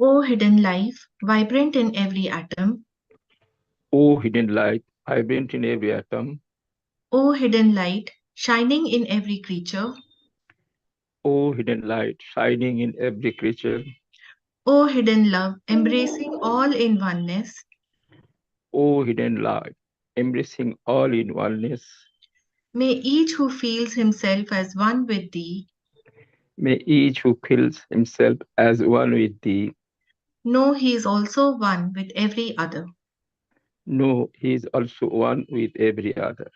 O hidden life, vibrant in every atom. O hidden light, vibrant in every atom. O hidden light, shining in every creature. O hidden light, shining in every creature. O hidden love, embracing all in oneness. O hidden light, embracing all in oneness. May each who feels himself as one with thee May each who feels himself as one with thee know he is also one with every other. know he is also one with every other.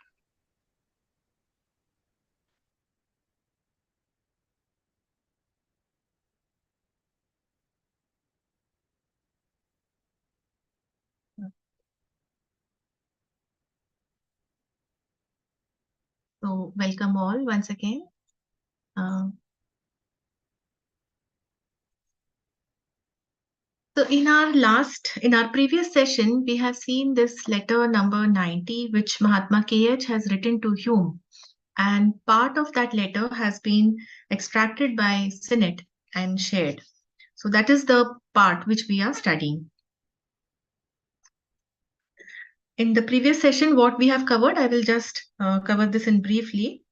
So, welcome all once again. Uh, So in our previous session, we have seen this letter number 90, which Mahatma KH has written to Hume. And part of that letter has been extracted by Sinnett and shared. So that is the part which we are studying. In the previous session, what we have covered, I will just cover this in briefly.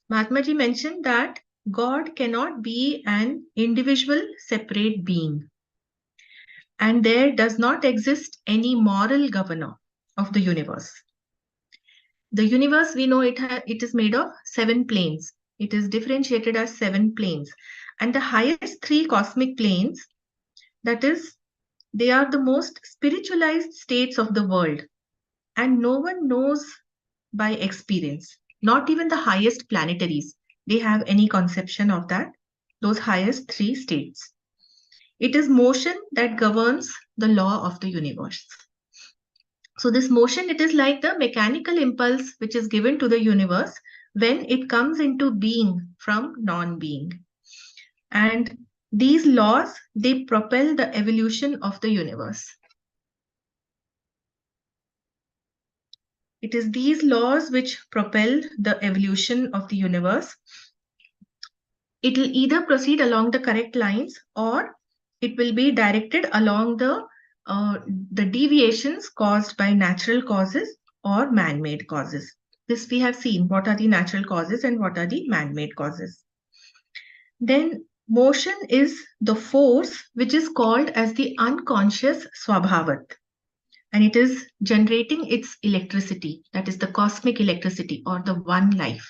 Mahatma Ji mentioned that God cannot be an individual separate being. And there does not exist any moral governor of the universe. The universe, we know it is made of 7 planes. It is differentiated as 7 planes. And the highest 3 cosmic planes, that is, they are the most spiritualized states of the world. And no one knows by experience, not even the highest planetaries, they have any conception of that, those highest 3 states. It is motion that governs the law of the universe. So this motion, it is like the mechanical impulse which is given to the universe when it comes into being from non-being. And these laws, they propel the evolution of the universe. It is these laws which propel the evolution of the universe. It will either proceed along the correct lines or it will be directed along the deviations caused by natural causes or man-made causes. This we have seen, what are the natural causes and what are the man-made causes. Then motion is the force which is called as the unconscious Swabhavat. And it is generating its electricity, that is the cosmic electricity or the one life.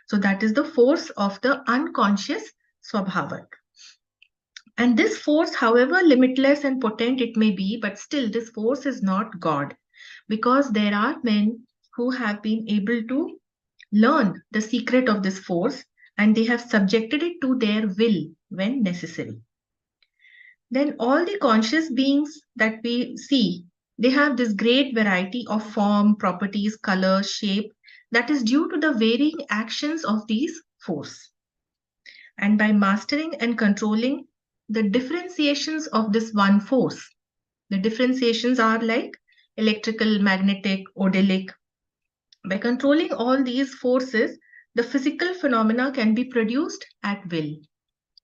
So that is the force of the unconscious Swabhavat. And this force, however limitless and potent it may be, but still this force is not God, because there are men who have been able to learn the secret of this force and they have subjected it to their will when necessary. Then all the conscious beings that we see, they have this great variety of form, properties, color, shape that is due to the varying actions of these force. And by mastering and controlling the differentiations of this one force, the differentiations are like electrical, magnetic, odelic. By controlling all these forces, the physical phenomena can be produced at will,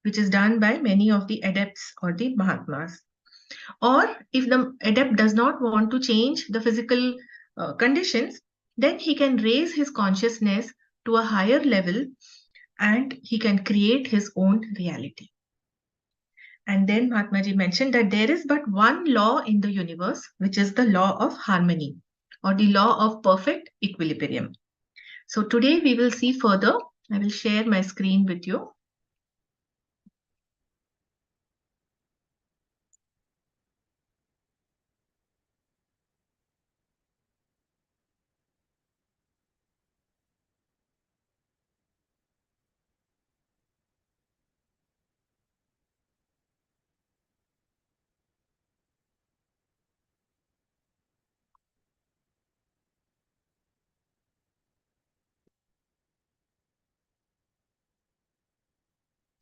which is done by many of the adepts or the Mahatmas. Or if the adept does not want to change the physical conditions, then he can raise his consciousness to a higher level and he can create his own reality. And then Mahatma Ji mentioned that there is but one law in the universe, which is the law of harmony or the law of perfect equilibrium. So today we will see further. I will share my screen with you.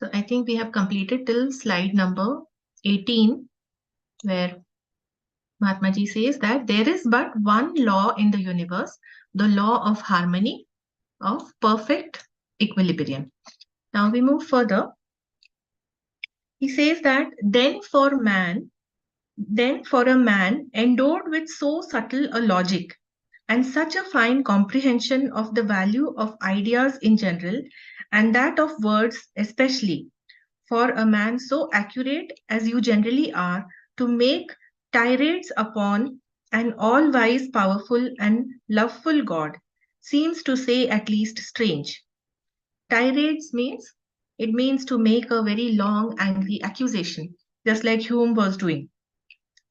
So I think we have completed till slide number 18, where Mahatma Ji says that there is but one law in the universe, the law of harmony, of perfect equilibrium. Now we move further. He says that then for man, Then for a man endowed with so subtle a logic and such a fine comprehension of the value of ideas in general and that of words especially, for a man so accurate as you generally are to make tirades upon an all wise, powerful, and loveful God, seems to say at least strange. Tirades means it means to make a very long, angry accusation, just like Hume was doing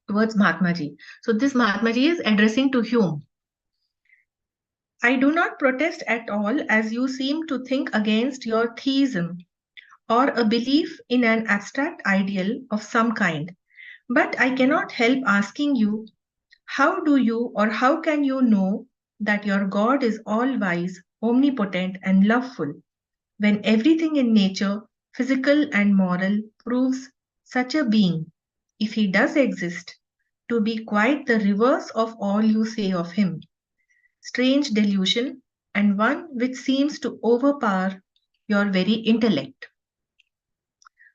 towards Mahatma Ji. So this Mahatma Ji is addressing to Hume. I do not protest at all as you seem to think against your theism or a belief in an abstract ideal of some kind. But I cannot help asking you, how do you or how can you know that your God is all wise, omnipotent, and loveful, when everything in nature, physical and moral, proves such a being, if he does exist, to be quite the reverse of all you say of him? Strange delusion, and one which seems to overpower your very intellect.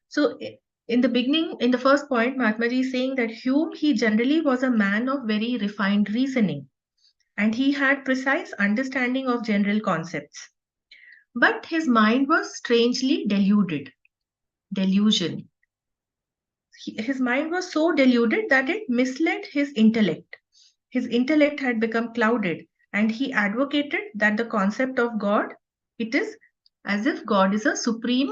So, in the beginning, in the first point, Mahatma Ji is saying that Hume, he generally was a man of very refined reasoning and he had precise understanding of general concepts. But his mind was strangely deluded. Delusion. His mind was so deluded that it misled his intellect. His intellect had become clouded and he advocated that the concept of God, it is as if God is a supreme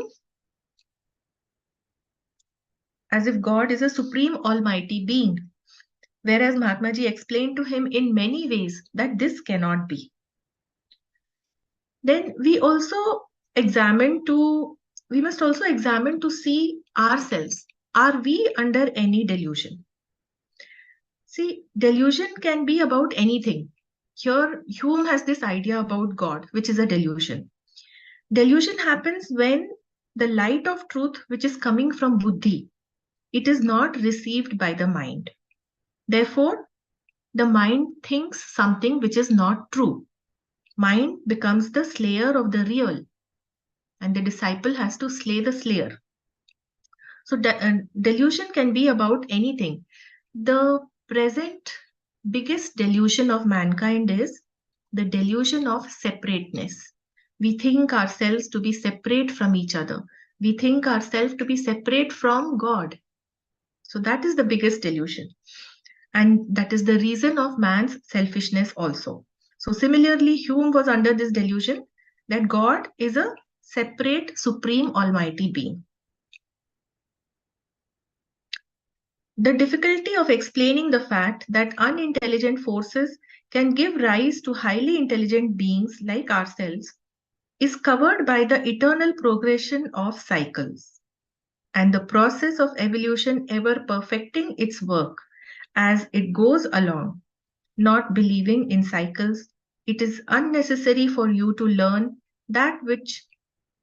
almighty being. Whereas Mahatma Ji explained to him in many ways that this cannot be. Then we must also examine to see ourselves. Are we under any delusion? See, delusion can be about anything. Here, Hume has this idea about God, which is a delusion. Delusion happens when the light of truth, which is coming from buddhi, it is not received by the mind. Therefore, the mind thinks something which is not true. Mind becomes the slayer of the real, and the disciple has to slay the slayer. So, delusion can be about anything. The present biggest delusion of mankind is the delusion of separateness. We think ourselves to be separate from each other. We think ourselves to be separate from God. So, that is the biggest delusion. And that is the reason of man's selfishness also. So similarly, Hume was under this delusion that God is a separate, supreme, almighty being. The difficulty of explaining the fact that unintelligent forces can give rise to highly intelligent beings like ourselves is covered by the eternal progression of cycles and the process of evolution ever perfecting its work as it goes along. Not believing in cycles, it is unnecessary for you to learn that which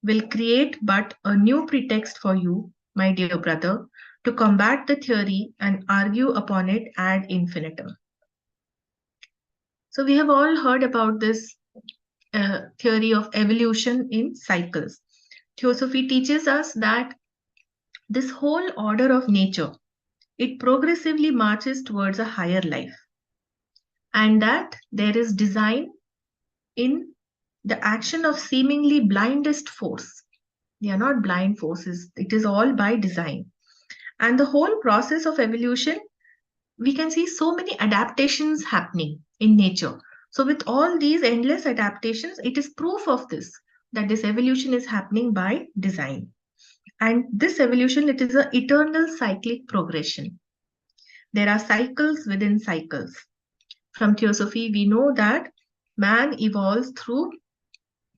will create but a new pretext for you, my dear brother, to combat the theory and argue upon it ad infinitum. So we have all heard about this theory of evolution in cycles. Theosophy teaches us that this whole order of nature, it progressively marches towards a higher life, and that there is design in the action of seemingly blindest force. They are not blind forces, it is all by design. And the whole process of evolution, we can see so many adaptations happening in nature. So, with all these endless adaptations, it is proof of this, that this evolution is happening by design. And this evolution, it is an eternal cyclic progression. There are cycles within cycles. From Theosophy, we know that man evolves through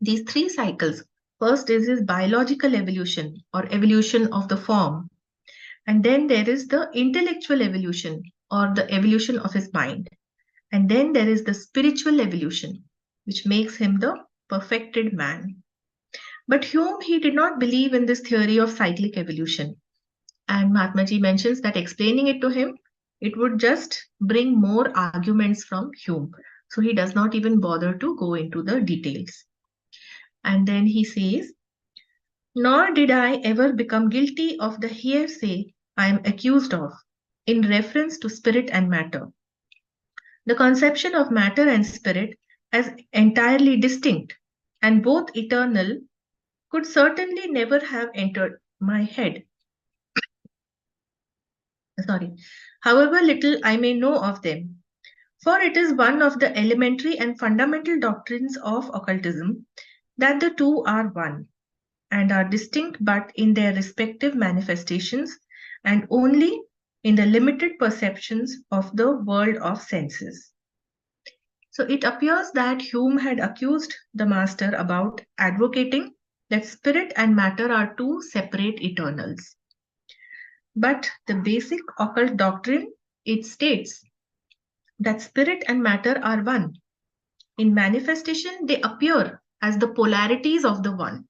these three cycles. First is his biological evolution or evolution of the form. And then there is the intellectual evolution or the evolution of his mind. And then there is the spiritual evolution, which makes him the perfected man. But Hume, he did not believe in this theory of cyclic evolution. And Mahatma Ji mentions that explaining it to him, it would just bring more arguments from Hume. So he does not even bother to go into the details. And then he says, nor did I ever become guilty of the hearsay I am accused of, in reference to spirit and matter. The conception of matter and spirit as entirely distinct and both eternal could certainly never have entered my head. Sorry. However little I may know of them, for it is one of the elementary and fundamental doctrines of occultism that the two are one and are distinct but in their respective manifestations and only in the limited perceptions of the world of senses. So it appears that Hume had accused the master about advocating that spirit and matter are two separate eternals. But the basic occult doctrine, it states that spirit and matter are one. In manifestation, they appear as the polarities of the one.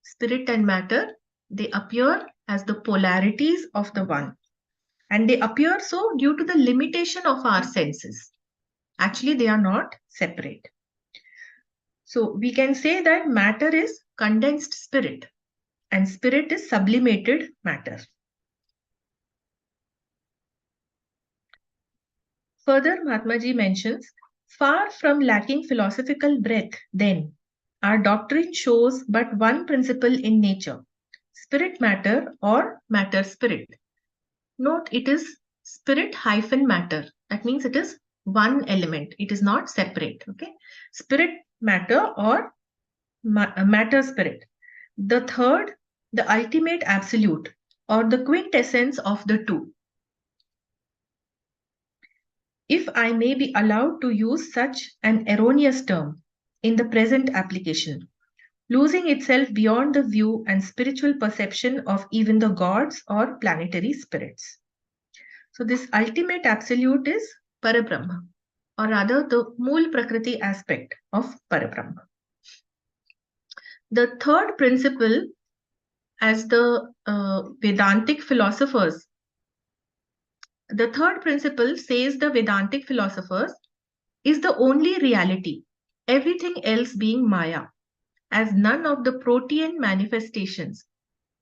Spirit and matter, they appear as the polarities of the one. And they appear so due to the limitation of our senses. Actually, they are not separate. So we can say that matter is condensed spirit and spirit is sublimated matter. Further, Mahatma Ji mentions, far from lacking philosophical breadth, then, our doctrine shows but one principle in nature, spirit matter or matter spirit. Note it is spirit hyphen matter. That means it is one element. It is not separate. Okay. Spirit matter or matter spirit. The third, the ultimate absolute or the quintessence of the two. If I may be allowed to use such an erroneous term in the present application, losing itself beyond the view and spiritual perception of even the gods or planetary spirits. So this ultimate absolute is Parabrahma, or rather the Mool Prakriti aspect of Parabrahma. The third principle, as the Vedantic philosophers, the third principle says the Vedantic philosophers is the only reality, everything else being Maya, as none of the protean manifestations,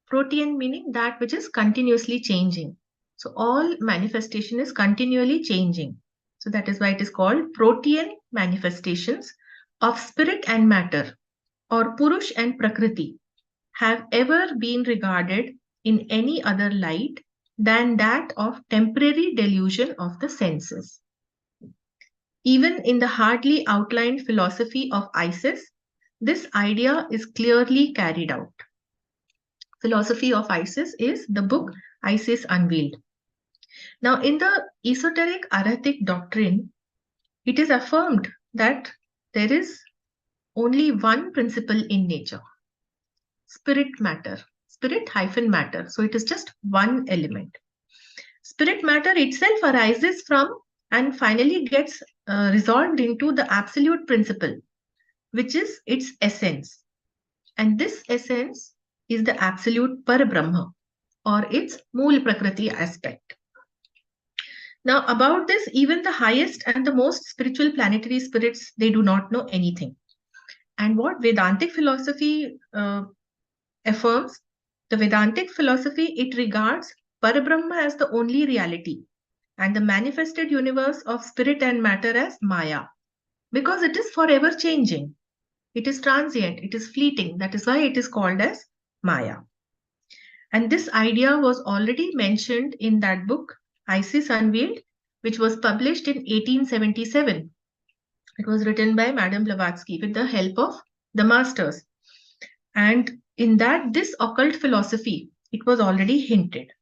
protean meaning that which is continuously changing. So all manifestation is continually changing. So that is why it is called protean manifestations of spirit and matter or Purush and Prakriti have ever been regarded in any other light than that of temporary delusion of the senses. Even in the hardly outlined philosophy of Isis, this idea is clearly carried out. Philosophy of Isis is the book Isis Unveiled. Now, in the esoteric Aratic doctrine, it is affirmed that there is only one principle in nature, spirit matter, spirit hyphen matter. So it is just one element. Spirit matter itself arises from and finally gets resolved into the absolute principle, which is its essence. And this essence is the absolute Parabrahma or its Mool Prakriti aspect. Now, about this, even the highest and the most spiritual planetary spirits, they do not know anything. And what Vedantic philosophy affirms, the Vedantic philosophy, it regards Parabrahma as the only reality and the manifested universe of spirit and matter as Maya, because it is forever changing. It is transient, it is fleeting. That is why it is called as Maya. And this idea was already mentioned in that book, Isis Unveiled, which was published in 1877. It was written by Madame Blavatsky with the help of the masters. And in that, this occult philosophy, it was already hinted.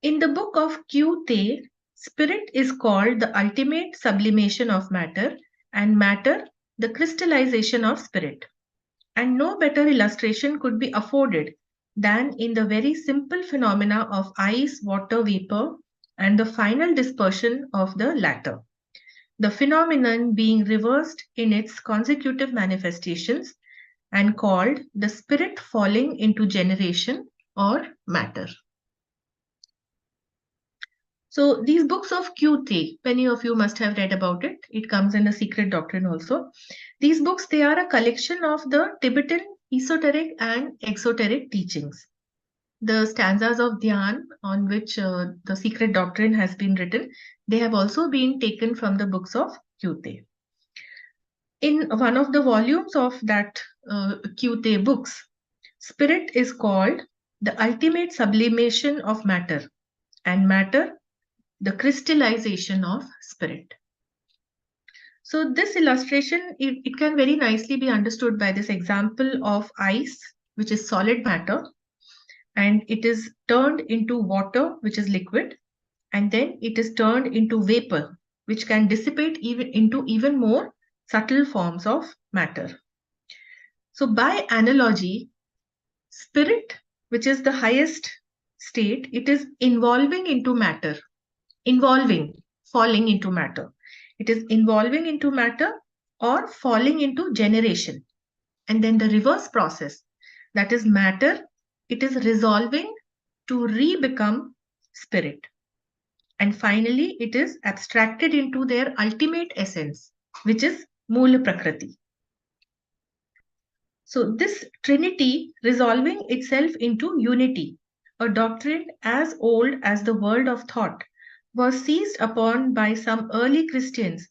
In the book of Q Te, spirit is called the ultimate sublimation of matter and matter the crystallization of spirit. And no better illustration could be afforded than in the very simple phenomena of ice, water, vapor, and the final dispersion of the latter. The phenomenon being reversed in its consecutive manifestations and called the spirit falling into generation or matter. So these books of Q-Te, many of you must have read about it. It comes in the Secret Doctrine also. These books, they are a collection of the Tibetan esoteric and exoteric teachings. the stanzas of Dhyan on which the secret doctrine has been written, they have also been taken from the books of Kyute. In one of the volumes of that Kyute books, spirit is called the ultimate sublimation of matter, and matter, the crystallization of spirit. So this illustration, it can very nicely be understood by this example of ice, which is solid matter, and it is turned into water, which is liquid, and then it is turned into vapor, which can dissipate into even more subtle forms of matter. So by analogy, spirit, which is the highest state, it is involving into matter, falling into matter. It is involving into matter or falling into generation. And then the reverse process, that is matter, it is resolving to re-become spirit. And finally, it is abstracted into their ultimate essence, which is Moola Prakriti. So this trinity resolving itself into unity, a doctrine as old as the world of thought, was seized upon by some early Christians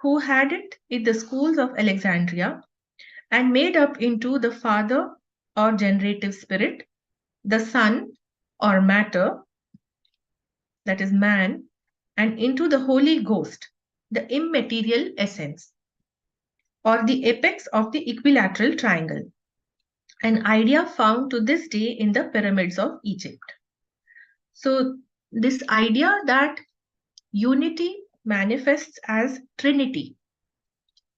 who had it in the schools of Alexandria and made up into the Father or generative spirit, the Son or matter, that is man, and into the Holy Ghost, the immaterial essence, or the apex of the equilateral triangle, an idea found to this day in the pyramids of Egypt. So this idea that unity manifests as Trinity,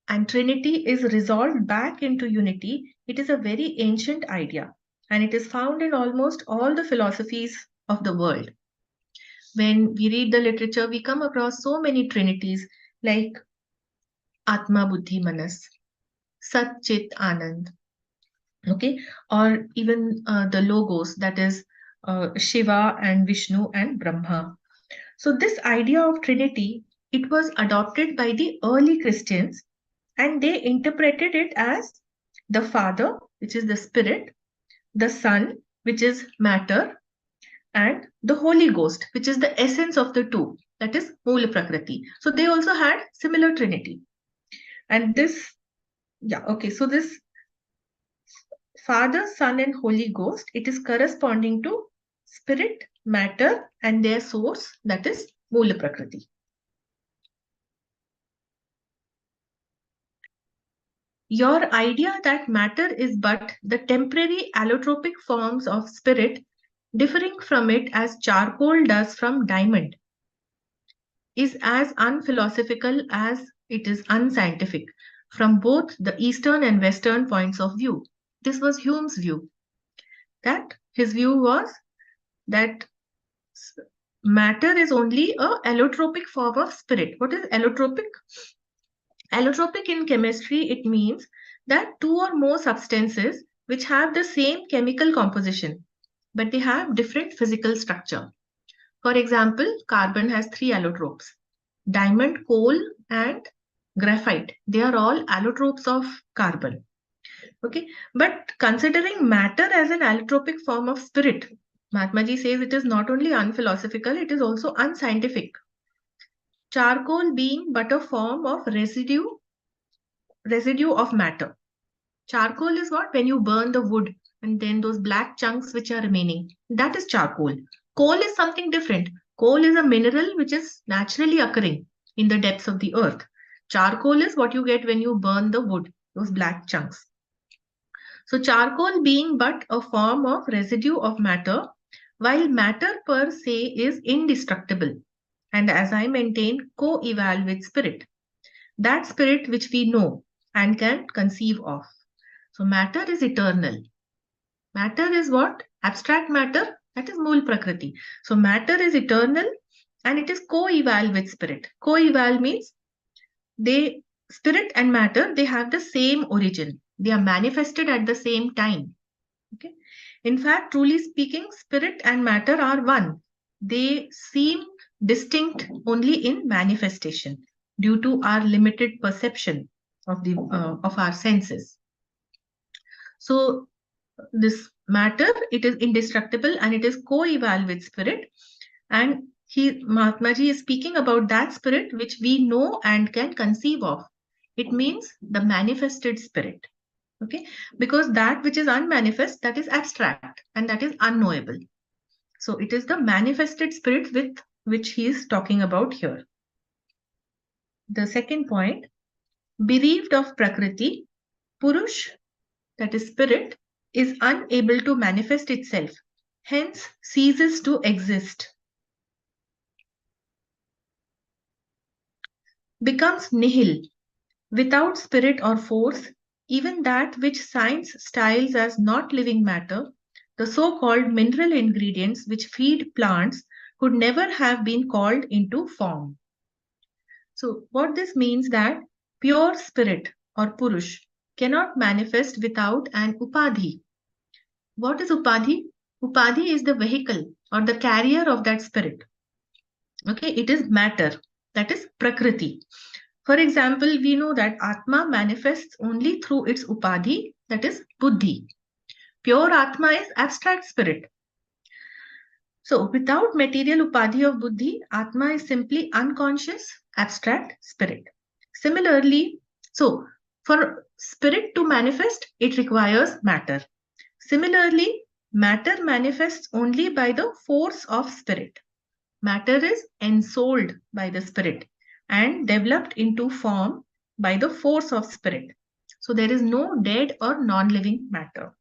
and Trinity is resolved back into unity, it is a very ancient idea, and it is found in almost all the philosophies of the world. When we read the literature, we come across so many trinities like Atma, Buddhi, Manas, Sat, Chit, Anand, okay, or even the logos, that is Shiva and Vishnu and Brahma. So this idea of Trinity, it was adopted by the early Christians, and they interpreted it as the Father, which is the Spirit, the Son, which is matter, and the Holy Ghost, which is the essence of the two, that is Moola Prakriti. So they also had similar Trinity. And this, yeah, okay, so this Father, Son, and Holy Ghost, it is corresponding to spirit, matter, and their source, that is Moola Prakriti. Your idea that matter is but the temporary allotropic forms of spirit, differing from it as charcoal does from diamond, is as unphilosophical as it is unscientific from both the Eastern and Western points of view. This was Hume's view. That his view was that matter is only a allotropic form of spirit. What is allotropic? Allotropic in chemistry, it means that two or more substances which have the same chemical composition, but they have different physical structure. For example, carbon has three allotropes. Diamond, coal, and graphite. They are all allotropes of carbon. Okay, but considering matter as an allotropic form of spirit, Mahatmaji says it is not only unphilosophical, it is also unscientific. Charcoal being but a form of residue of matter. Charcoal is what? When you burn the wood and then those black chunks which are remaining, that is charcoal. Coal is something different. Coal is a mineral which is naturally occurring in the depths of the earth. Charcoal is what you get when you burn the wood, those black chunks. So charcoal being but a form of residue of matter, while matter per se is indestructible, and as I maintain, co-eval with spirit. That spirit which we know and can conceive of. So matter is eternal. Matter is what? Abstract matter, that is Mool Prakriti. So matter is eternal and it is co-eval with spirit. Co-eval means spirit and matter, they have the same origin. They are manifested at the same time. Okay. In fact, truly speaking, spirit and matter are one. They seem distinct only in manifestation due to our limited perception of our senses. So this matter, it is indestructible and it is co-eval with spirit. And Mahatma Ji is speaking about that spirit which we know and can conceive of. It means the manifested spirit. Okay, because that which is unmanifest, that is abstract and that is unknowable. So it is the manifested spirit with which he is talking about here. The second point, bereaved of Prakriti, Purush, that is spirit, is unable to manifest itself, hence ceases to exist, becomes nihil, without spirit or force. Even that which science styles as not living matter, the so-called mineral ingredients which feed plants, could never have been called into form. So what this means that pure spirit or purush cannot manifest without an upadhi. What is upadhi? Upadhi is the vehicle or the carrier of that spirit. Okay, it is matter, that is prakriti. For example, we know that Atma manifests only through its upadhi, that is buddhi. Pure Atma is abstract spirit. So, without material upadhi of buddhi, Atma is simply unconscious, abstract spirit. Similarly, so for spirit to manifest, it requires matter. Similarly, matter manifests only by the force of spirit. Matter is ensouled by the spirit and developed into form by the force of spirit. So there is no dead or non-living matter.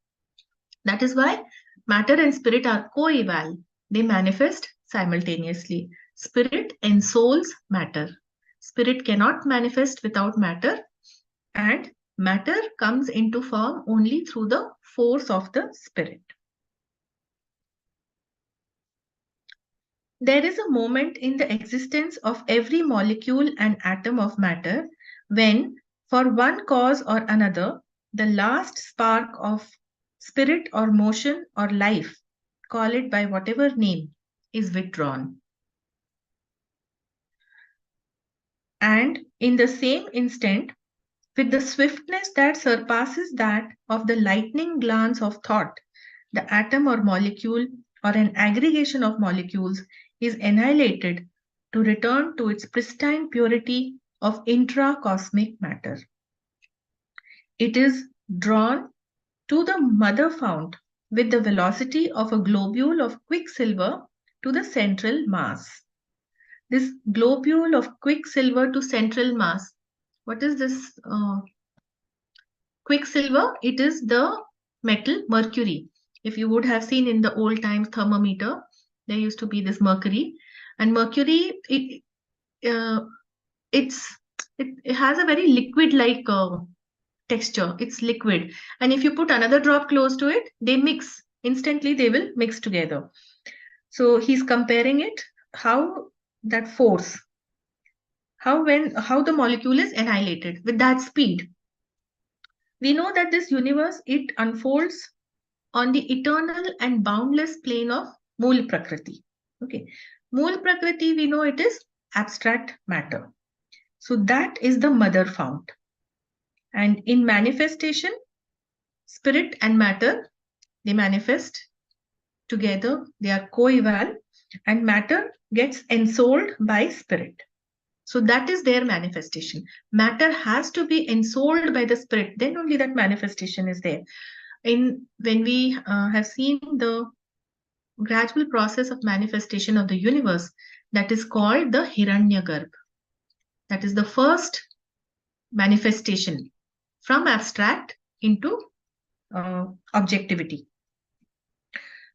That is why matter and spirit are co-eval. They manifest simultaneously. Spirit ensouls matter. Spirit cannot manifest without matter, and matter comes into form only through the force of the spirit. There is a moment in the existence of every molecule and atom of matter when, for one cause or another, the last spark of spirit or motion or life, call it by whatever name, is withdrawn. And in the same instant, with the swiftness that surpasses that of the lightning glance of thought, the atom or molecule or an aggregation of molecules is annihilated to return to its pristine purity of intracosmic matter. It is drawn to the mother fount with the velocity of a globule of quicksilver to the central mass. This globule of quicksilver to central mass, what is this quicksilver? It is the metal mercury. If you would have seen in the old times thermometer, there used to be this mercury, and mercury it has a very liquid-like texture. It's liquid, and if you put another drop close to it, they mix instantly. They will mix together. So he's comparing it how that force, how the molecule is annihilated with that speed. We know that this universe, it unfolds on the eternal and boundless plane of Mool Prakriti. Okay, Mool Prakriti, we know it is abstract matter. So that is the mother fount. And in manifestation, spirit and matter, they manifest together, they are co-eval, and matter gets ensouled by spirit. So that is their manifestation. Matter has to be ensouled by the spirit, then only that manifestation is there. When we have seen the gradual process of manifestation of the universe, that is called the Hiranyagarbha. That is the first manifestation from abstract into objectivity.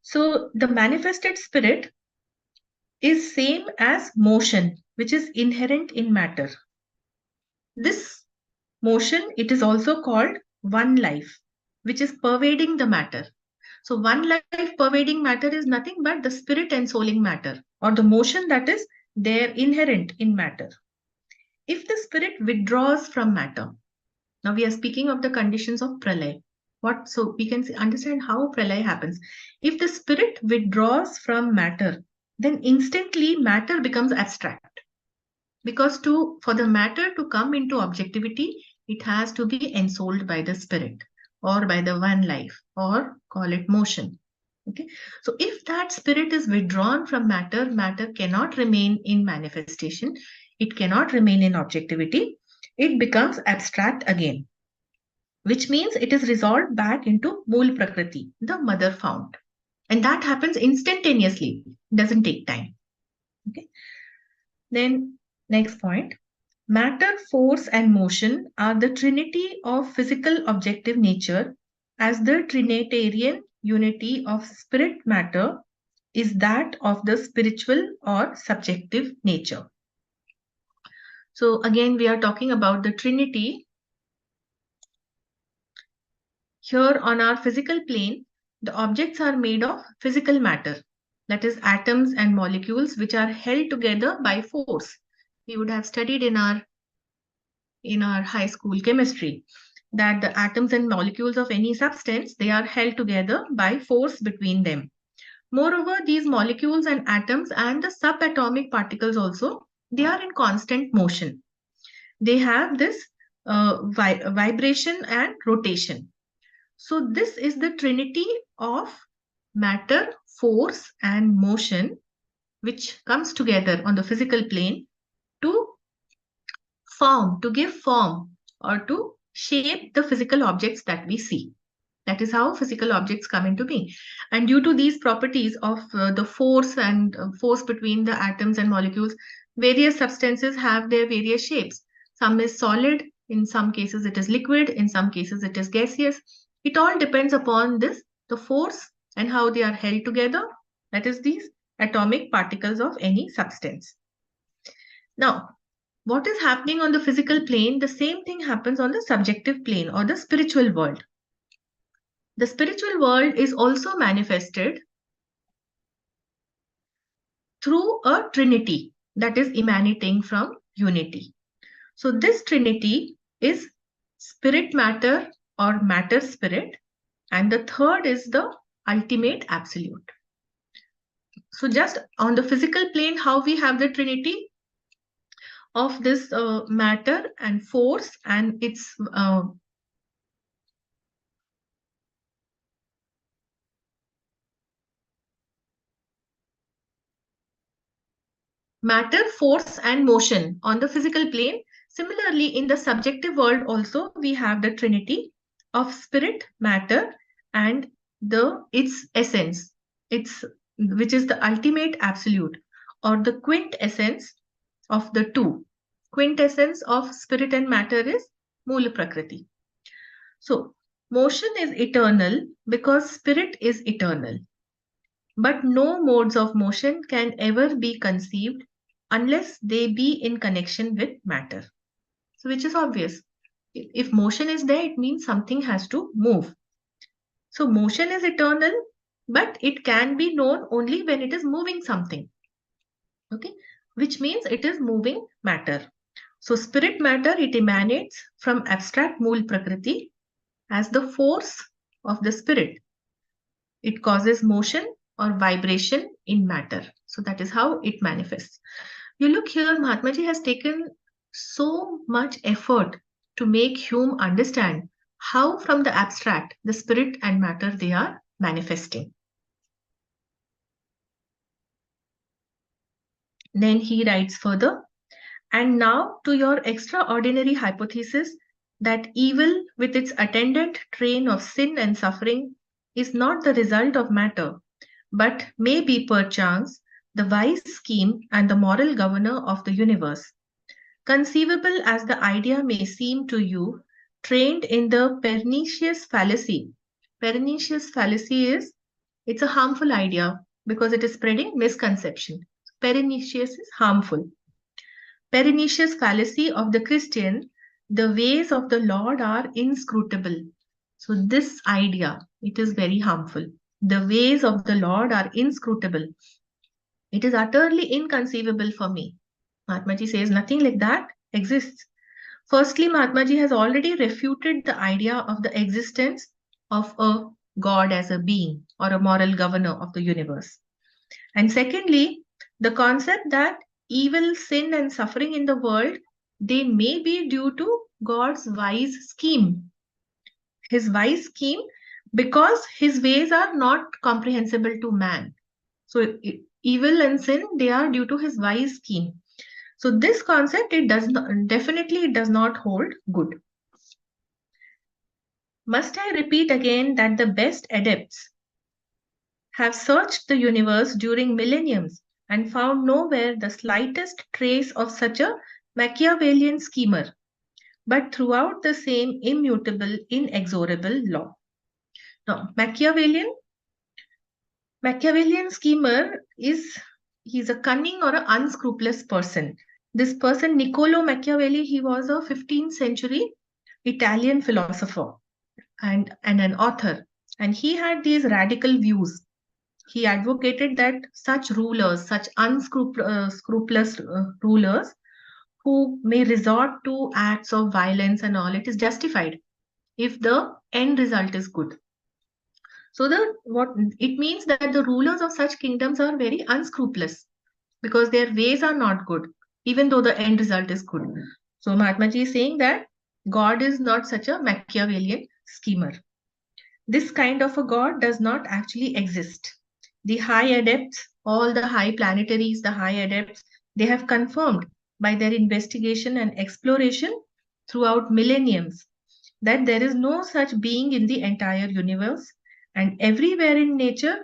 So the manifested spirit is same as motion, which is inherent in matter. This motion, it is also called one life, which is pervading the matter. So one life pervading matter is nothing but the spirit ensouling matter, or the motion that is there inherent in matter. If the spirit withdraws from matter, now we are speaking of the conditions of pralay. So we can understand how pralay happens. If the spirit withdraws from matter, then instantly matter becomes abstract. Because for the matter to come into objectivity, it has to be ensouled by the spirit. or by the one life, or call it motion. Okay. So if that spirit is withdrawn from matter, matter cannot remain in manifestation. It cannot remain in objectivity. It becomes abstract again, which means it is resolved back into Mool Prakriti, the mother fount. And that happens instantaneously, doesn't take time. Okay. Then, next point. Matter, force, and motion are the trinity of physical objective nature, as the trinitarian unity of spirit matter is that of the spiritual or subjective nature. So, again, we are talking about the trinity. Here on our physical plane, the objects are made of physical matter, that is, atoms and molecules, which are held together by force. We would have studied in our high school chemistry that the atoms and molecules of any substance, they are held together by force between them. Moreover, these molecules and atoms and the subatomic particles also, they are in constant motion. They have this vibration and rotation. So this is the trinity of matter, force, and motion, which comes together on the physical plane to form, to give form, or to shape the physical objects that we see. That is how physical objects come into being. And due to these properties of the force and force between the atoms and molecules, various substances have their various shapes. Some is solid, in some cases it is liquid, in some cases it is gaseous. It all depends upon this, the force and how they are held together. That is these atomic particles of any substance. Now, what is happening on the physical plane, the same thing happens on the subjective plane or the spiritual world. The spiritual world is also manifested through a trinity that is emanating from unity. So this trinity is spirit matter or matter spirit, and the third is the ultimate absolute. So just on the physical plane, how we have the trinity of this matter and force and its matter, force, and motion on the physical plane. Similarly, in the subjective world also, we have the trinity of spirit, matter, and its essence, which is the ultimate absolute, or the quintessence of the two. Quintessence of spirit and matter is Mula Prakriti. So, motion is eternal because spirit is eternal. But no modes of motion can ever be conceived unless they be in connection with matter. So, which is obvious. If motion is there, it means something has to move. So, motion is eternal, but it can be known only when it is moving something. Okay, which means it is moving matter. So, spirit matter, it emanates from abstract Mool Prakriti as the force of the spirit. It causes motion or vibration in matter. So that is how it manifests. You look here, Mahatma Ji has taken so much effort to make Hume understand how from the abstract, the spirit and matter, they are manifesting. Then he writes further, and now to your extraordinary hypothesis that evil with its attendant train of sin and suffering is not the result of matter, but may be perchance the wise scheme and the moral governor of the universe. Conceivable as the idea may seem to you, trained in the pernicious fallacy. Pernicious fallacy is, it's a harmful idea because it is spreading misconception. Pernicious is harmful. Pernicious fallacy of the Christian, the ways of the Lord are inscrutable. So this idea, it is very harmful. The ways of the Lord are inscrutable. It is utterly inconceivable for me. Mahatma Ji says nothing like that exists. Firstly, Mahatma Ji has already refuted the idea of the existence of a God as a being or a moral governor of the universe. And secondly, the concept that evil, sin, and suffering in the world, they may be due to God's wise scheme. his wise scheme, because his ways are not comprehensible to man. So evil and sin, they are due to his wise scheme. So this concept, it does not, definitely it does not hold good. Must I repeat again that the best adepts have searched the universe during millenniums and found nowhere the slightest trace of such a Machiavellian schemer, but throughout the same immutable, inexorable law. Now, Machiavellian schemer is, he's a cunning or an unscrupulous person. This person, Niccolo Machiavelli, he was a 15th century Italian philosopher and an author. And he had these radical views. He advocated that such rulers, such unscrupulous rulers who may resort to acts of violence and all, it is justified if the end result is good. So the what it means that the rulers of such kingdoms are very unscrupulous because their ways are not good, even though the end result is good. So Mahatma Ji is saying that God is not such a Machiavellian schemer. This kind of a God does not actually exist. The high adepts, all the high planetaries, the high adepts, they have confirmed by their investigation and exploration throughout millenniums that there is no such being in the entire universe, and everywhere in nature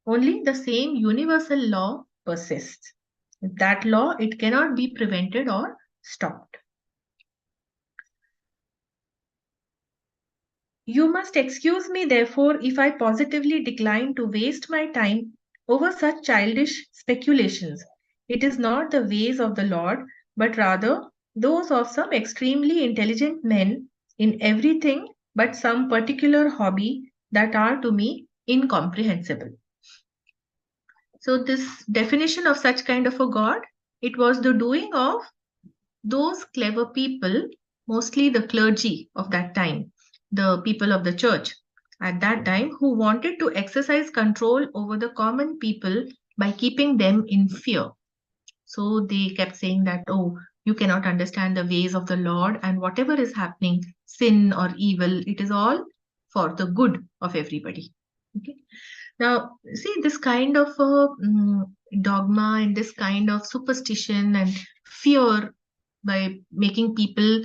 only the same universal law persists. That law, it cannot be prevented or stopped. You must excuse me, therefore, if I positively decline to waste my time over such childish speculations. It is not the ways of the Lord, but rather those of some extremely intelligent men in everything but some particular hobby that are to me incomprehensible. So, this definition of such kind of a God, it was the doing of those clever people, mostly the clergy of that time, the people of the church at that time, who wanted to exercise control over the common people by keeping them in fear. So they kept saying that, oh, you cannot understand the ways of the Lord, and whatever is happening, sin or evil, it is all for the good of everybody. Okay. Now, see, this kind of dogma and this kind of superstition and fear, by making people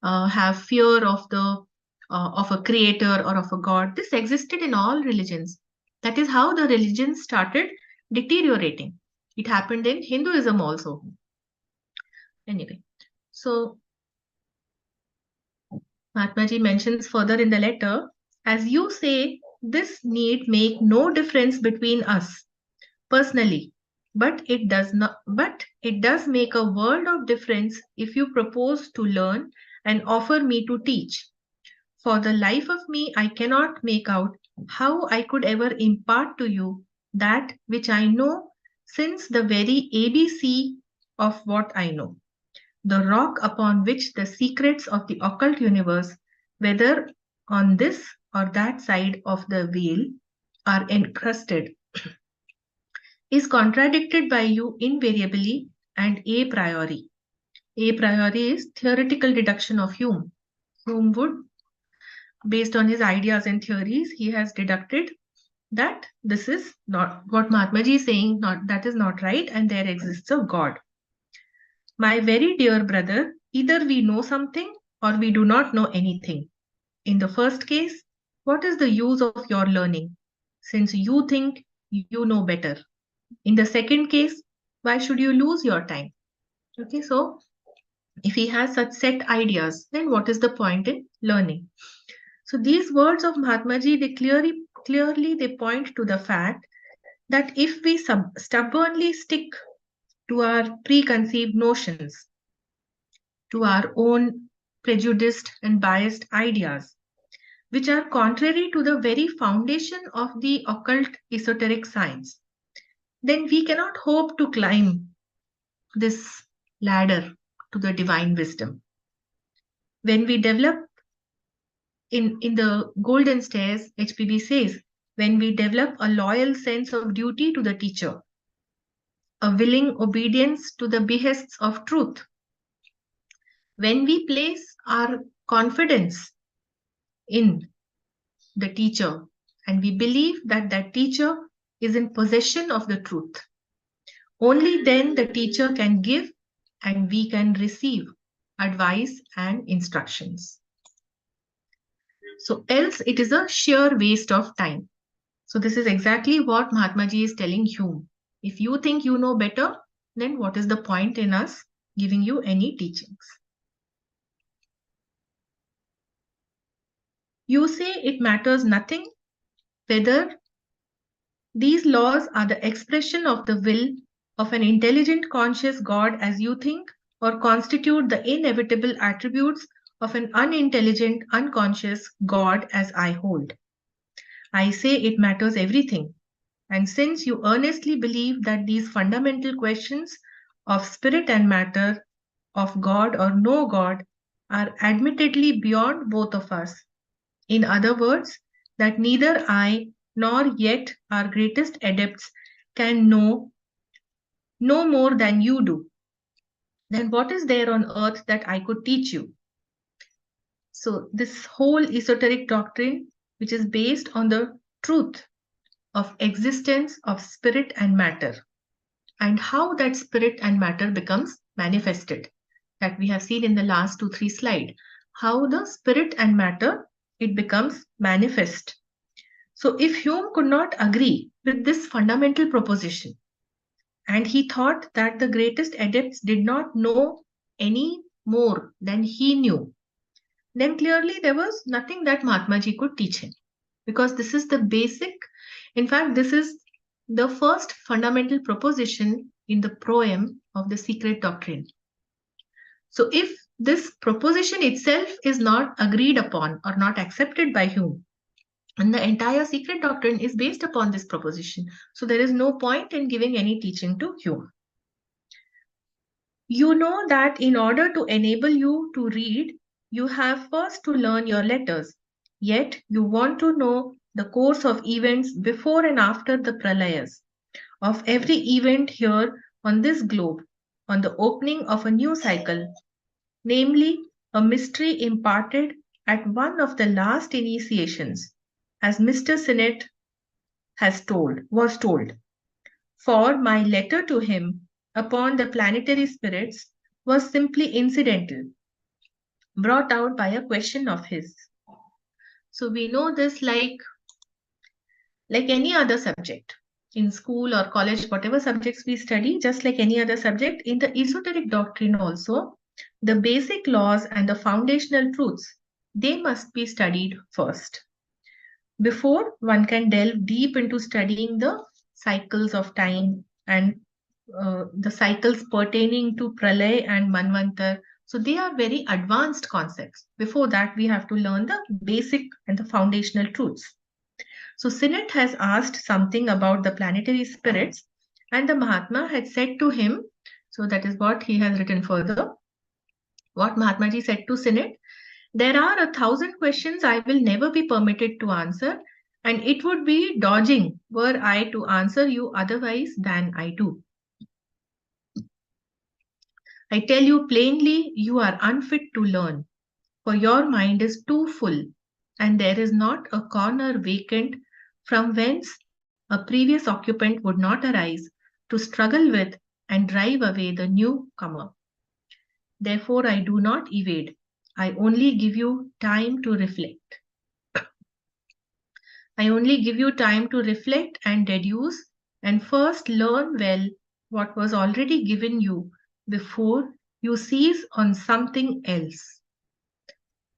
have fear of a creator or of a god, this existed in all religions. That is how the religions started deteriorating. It happened in Hinduism also. Anyway, so Mahatma Ji mentions further in the letter, as you say, this need make no difference between us personally, but it does make a world of difference if you propose to learn and offer me to teach. For the life of me, I cannot make out how I could ever impart to you that which I know, since the very ABC of what I know, the rock upon which the secrets of the occult universe, whether on this or that side of the veil, are encrusted, is contradicted by you invariably and a priori. A priori is theoretical deduction of Hume. Hume would, based on his ideas and theories, he has deducted that this is not what Mahatma Ji is saying, not that is not right, and there exists a God. My very dear brother, either we know something or we do not know anything. In the first case, what is the use of your learning, since you think you know better? In the second case, why should you lose your time? Okay, so if he has such set ideas, then what is the point in learning? So these words of Mahatma Ji, they clearly they point to the fact that if we stubbornly stick to our preconceived notions, to our own prejudiced and biased ideas, which are contrary to the very foundation of the occult esoteric science, then we cannot hope to climb this ladder to the divine wisdom. When we develop in the golden stairs, HPB says, when we develop a loyal sense of duty to the teacher, a willing obedience to the behests of truth, when we place our confidence in the teacher, and we believe that that teacher is in possession of the truth. Only then the teacher can give and we can receive advice and instructions. So else it is a sheer waste of time. So this is exactly what Mahatma Ji is telling Hume. If you think you know better, then what is the point in us giving you any teachings? You say it matters nothing whether these laws are the expression of the will of an intelligent, conscious God as you think, or constitute the inevitable attributes of an unintelligent, unconscious God as I hold. I say it matters everything. And since you earnestly believe that these fundamental questions of spirit and matter, of God or no God, are admittedly beyond both of us, in other words, that neither I nor yet our greatest adepts can know no more than you do, then what is there on earth that I could teach you? So, this whole esoteric doctrine, which is based on the truth of existence of spirit and matter, and how that spirit and matter becomes manifested, that we have seen in the last 2-3 slides, how the spirit and matter, it becomes manifest. So if Hume could not agree with this fundamental proposition, and he thought that the greatest adepts did not know any more than he knew, then clearly there was nothing that Mahatma Ji could teach him. Because this is the basic, in fact, this is the first fundamental proposition in the proem of the secret doctrine. So if this proposition itself is not agreed upon or not accepted by Hume, and the entire secret doctrine is based upon this proposition, so there is no point in giving any teaching to Hume. You know that in order to enable you to read, you have first to learn your letters. Yet you want to know the course of events before and after the pralayas, of every event here on this globe, on the opening of a new cycle, namely a mystery imparted at one of the last initiations, as Mr. Sinnett was told. For my letter to him upon the planetary spirits was simply incidental, brought out by a question of his. So we know this like any other subject. In school or college, whatever subjects we study, just like any other subject, in the esoteric doctrine also, the basic laws and the foundational truths, they must be studied first, before one can delve deep into studying the cycles of time and the cycles pertaining to Pralay and Manvantar. So they are very advanced concepts. Before that, we have to learn the basic and the foundational truths. So Sinnett has asked something about the planetary spirits, and the Mahatma had said to him, so that is what he has written further. What Mahatma Ji said to Sinnett, there are 1,000 questions I will never be permitted to answer, and it would be dodging were I to answer you otherwise than I do. I tell you plainly, you are unfit to learn, for your mind is too full, and there is not a corner vacant from whence a previous occupant would not arise to struggle with and drive away the newcomer. Therefore, I do not evade. I only give you time to reflect. I only give you time to reflect and deduce, and first learn well what was already given you before you seize on something else.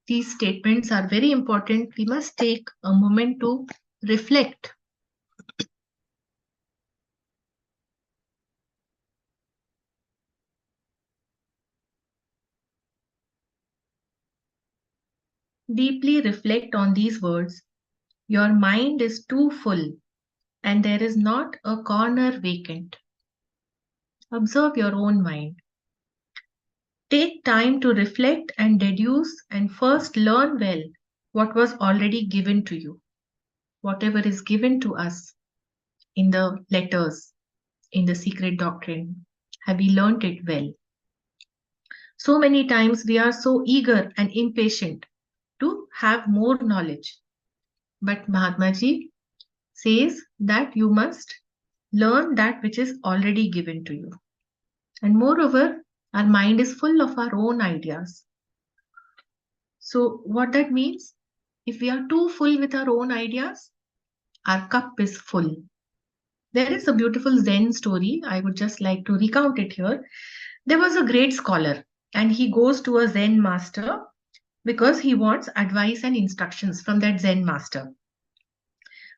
These statements are very important. We must take a moment to reflect. Deeply reflect on these words. Your mind is too full, and there is not a corner vacant. Observe your own mind. Take time to reflect and deduce, and first learn well what was already given to you. Whatever is given to us in the letters, in the secret doctrine, have we learnt it well? So many times we are so eager and impatient to have more knowledge. But Mahatma Ji says that you must learn that which is already given to you. And moreover, our mind is full of our own ideas. So, what that means, if we are too full with our own ideas, our cup is full. There is a beautiful Zen story. I would just like to recount it here. There was a great scholar, and he goes to a Zen master because he wants advice and instructions from that Zen master.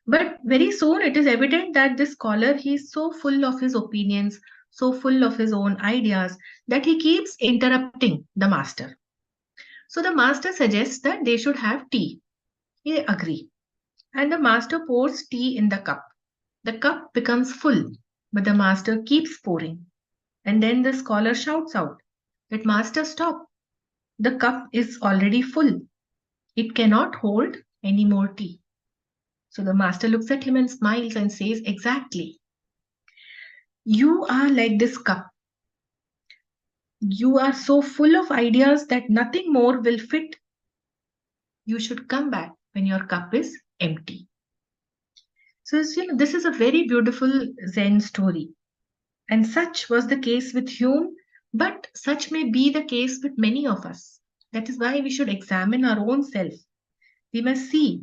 But very soon it is evident that this scholar, he is so full of his opinions, so full of his own ideas, that he keeps interrupting the master. So the master suggests that they should have tea. They agree. And the master pours tea in the cup. The cup becomes full, but the master keeps pouring. And then the scholar shouts out that, Master, stop. The cup is already full. It cannot hold any more tea. So the master looks at him and smiles and says, Exactly. You are like this cup. You are so full of ideas that nothing more will fit. You should come back when your cup is empty. So, this is a very beautiful Zen story. And such was the case with Hume, but such may be the case with many of us. That is why we should examine our own self. We must see,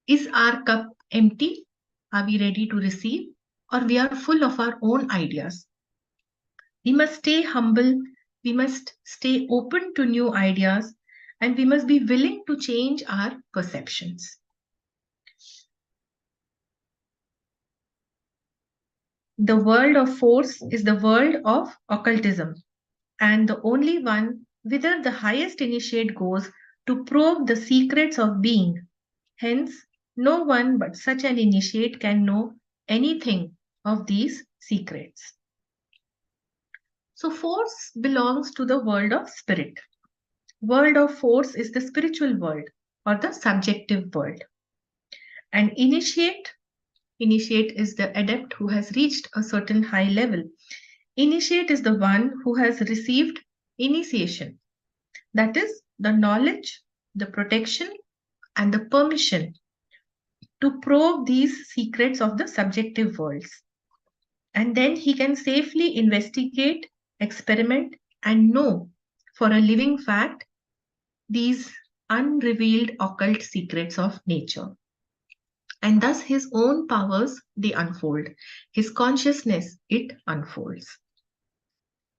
is our cup empty? Are we ready to receive? Or we are full of our own ideas? We must stay humble, we must stay open to new ideas, and we must be willing to change our perceptions. The world of force is the world of occultism, and the only one whither the highest initiate goes to probe the secrets of being. Hence, no one but such an initiate can know anything of these secrets. So force belongs to the world of spirit. World of force is the spiritual world or the subjective world. And initiate is the adept who has reached a certain high level. Initiate is the one who has received initiation. That is the knowledge, the protection, and the permission to probe these secrets of the subjective worlds. And then he can safely investigate, experiment, and know for a living fact these unrevealed occult secrets of nature. And thus his own powers, they unfold. His consciousness, it unfolds.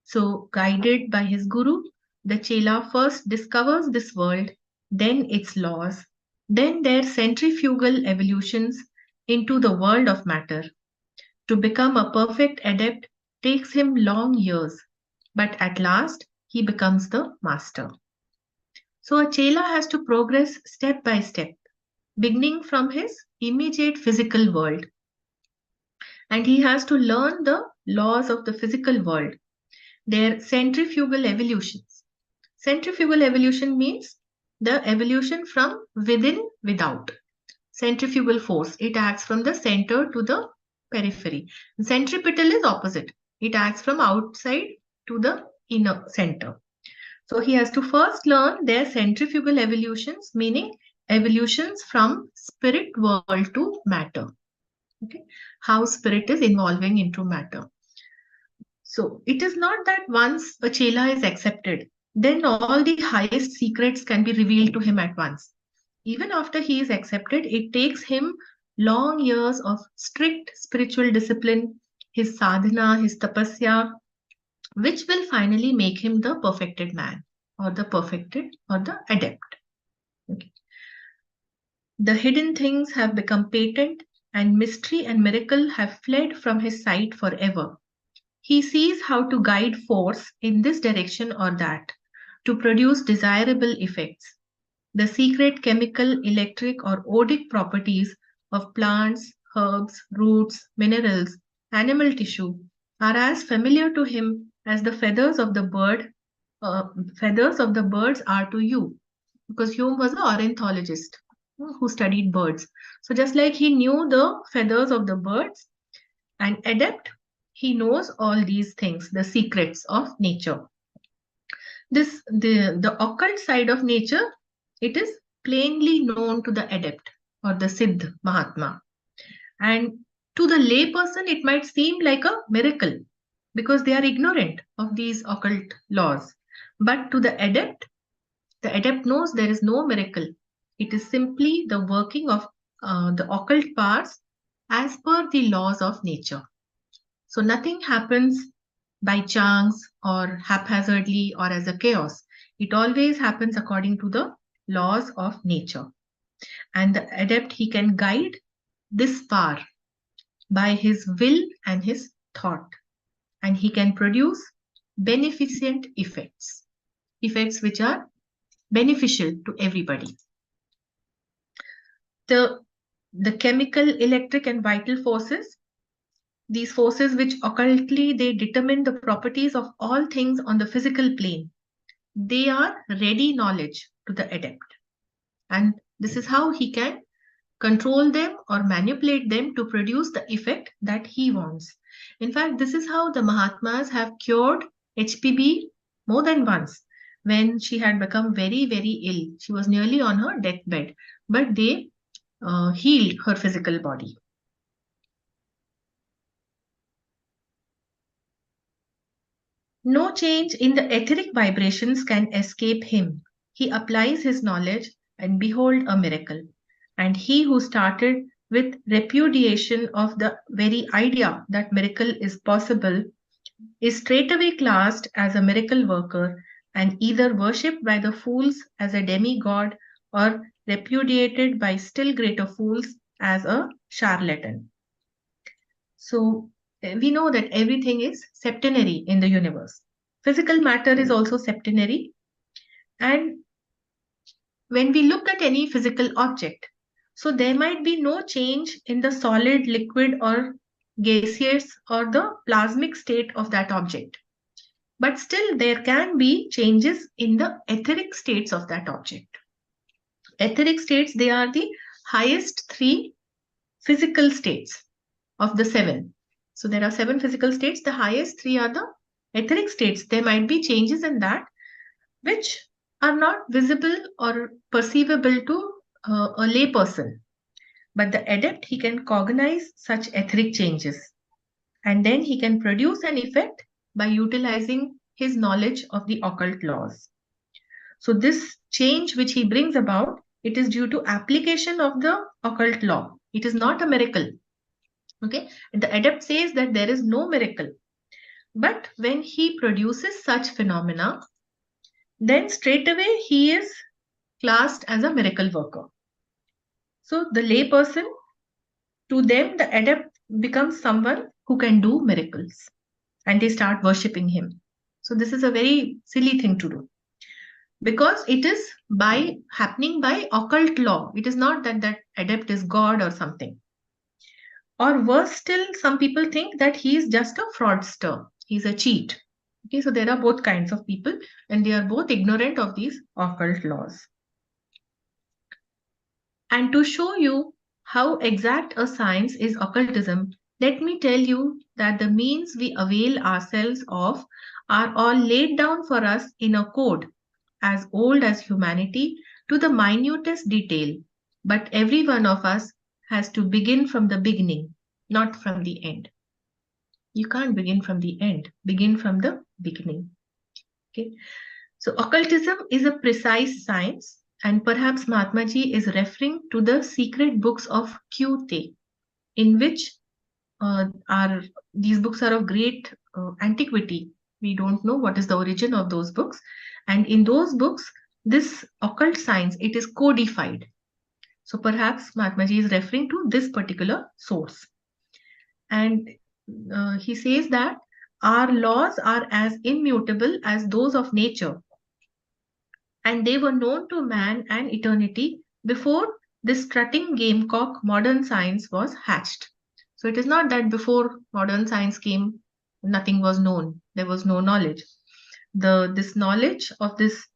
So guided by his guru, the Chela first discovers this world, then its laws, then their centrifugal evolutions into the world of matter. To become a perfect adept takes him long years, but at last he becomes the master. So a Chela has to progress step by step, beginning from his immediate physical world. And he has to learn the laws of the physical world, their centrifugal evolutions. Centrifugal evolution means the evolution from within, without. Centrifugal force, it acts from the center to the periphery. Centripetal is opposite. It acts from outside to the inner center. So he has to first learn their centrifugal evolutions, meaning evolutions from spirit world to matter. Okay, how spirit is evolving into matter. So it is not that once a Chela is accepted, then all the highest secrets can be revealed to him at once. Even after he is accepted, it takes him long years of strict spiritual discipline, his sadhana, his tapasya, which will finally make him the perfected man or the perfected or the adept. Okay. The hidden things have become patent, and mystery and miracle have fled from his sight forever. He sees how to guide force in this direction or that to produce desirable effects. The secret chemical, electric, or odic properties of plants, herbs, roots, minerals, animal tissue are as familiar to him as the feathers of the birds are to you. Because Hume was an ornithologist who studied birds. So just like he knew the feathers of the birds, an adept, he knows all these things, the secrets of nature. The occult side of nature, it is plainly known to the adept. or the Siddh Mahatma. And to the lay person, it might seem like a miracle because they are ignorant of these occult laws. But to the adept knows there is no miracle. It is simply the working of the occult powers as per the laws of nature. So nothing happens by chance or haphazardly or as a chaos. It always happens according to the laws of nature. And the adept, he can guide this power by his will and his thought. And he can produce beneficent effects, effects which are beneficial to everybody. The chemical, electric, and vital forces, these forces which occultly they determine the properties of all things on the physical plane, they are ready knowledge to the adept. And this is how he can control them or manipulate them to produce the effect that he wants. In fact, this is how the Mahatmas have cured HPV more than once. When she had become very, very ill, she was nearly on her deathbed, but they healed her physical body. No change in the etheric vibrations can escape him. He applies his knowledge, and behold a miracle. And he who started with repudiation of the very idea that miracle is possible is straightway classed as a miracle worker and either worshipped by the fools as a demigod or repudiated by still greater fools as a charlatan. So we know that everything is septenary in the universe. Physical matter is also septenary. And when we look at any physical object, so there might be no change in the solid, liquid, or gaseous or the plasmic state of that object. But still, there can be changes in the etheric states of that object. Etheric states, they are the highest three physical states of the seven. So there are seven physical states. The highest three are the etheric states. There might be changes in that which are not visible or perceivable to a lay person. But the adept, he can cognize such etheric changes. And then he can produce an effect by utilizing his knowledge of the occult laws. So this change which he brings about, it is due to application of the occult law. It is not a miracle. Okay, and the adept says that there is no miracle. But when he produces such phenomena, then straight away he is classed as a miracle worker. So the lay person, to them, the adept becomes someone who can do miracles and they start worshipping him. So this is a very silly thing to do because it is happening by occult law. It is not that that adept is God or something. Or worse still, some people think that he is just a fraudster. He's a cheat. Okay, so there are both kinds of people and they are both ignorant of these occult laws. And to show you how exact a science is occultism, let me tell you that the means we avail ourselves of are all laid down for us in a code as old as humanity to the minutest detail. But every one of us has to begin from the beginning, not from the end. You can't begin from the end, begin from the beginning. Okay. So occultism is a precise science, and perhaps Mahatma Ji is referring to the secret books of Kyute, in which these books are of great antiquity. We don't know what is the origin of those books, and in those books, this occult science, it is codified. So perhaps Mahatma Ji is referring to this particular source, and he says that our laws are as immutable as those of nature, and they were known to man and eternity before this strutting gamecock modern science was hatched. So it is not that before modern science came, nothing was known. There was no knowledge. This knowledge of this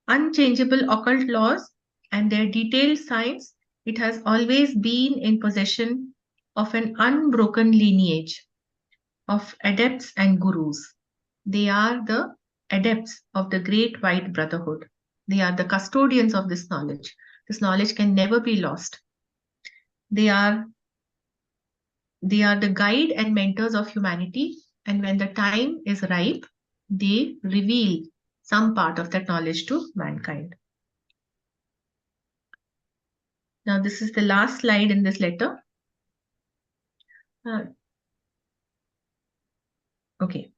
unchangeable occult laws and their detailed science, it has always been in possession of an unbroken lineage of adepts and gurus. They are the adepts of the great white brotherhood. They are the custodians of this knowledge. This knowledge can never be lost. They are the guide and mentors of humanity, and when the time is ripe, they reveal some part of that knowledge to mankind. Now, this is the last slide in this letter. Okay.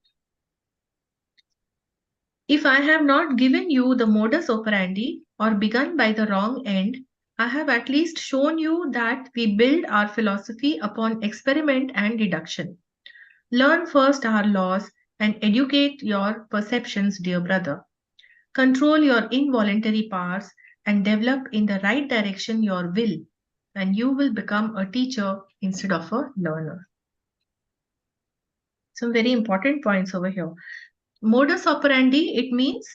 If I have not given you the modus operandi or begun by the wrong end, I have at least shown you that we build our philosophy upon experiment and deduction. Learn first our laws and educate your perceptions, dear brother. Control your involuntary powers and develop in the right direction your will, and you will become a teacher instead of a learner. Some very important points over here. Modus operandi, it means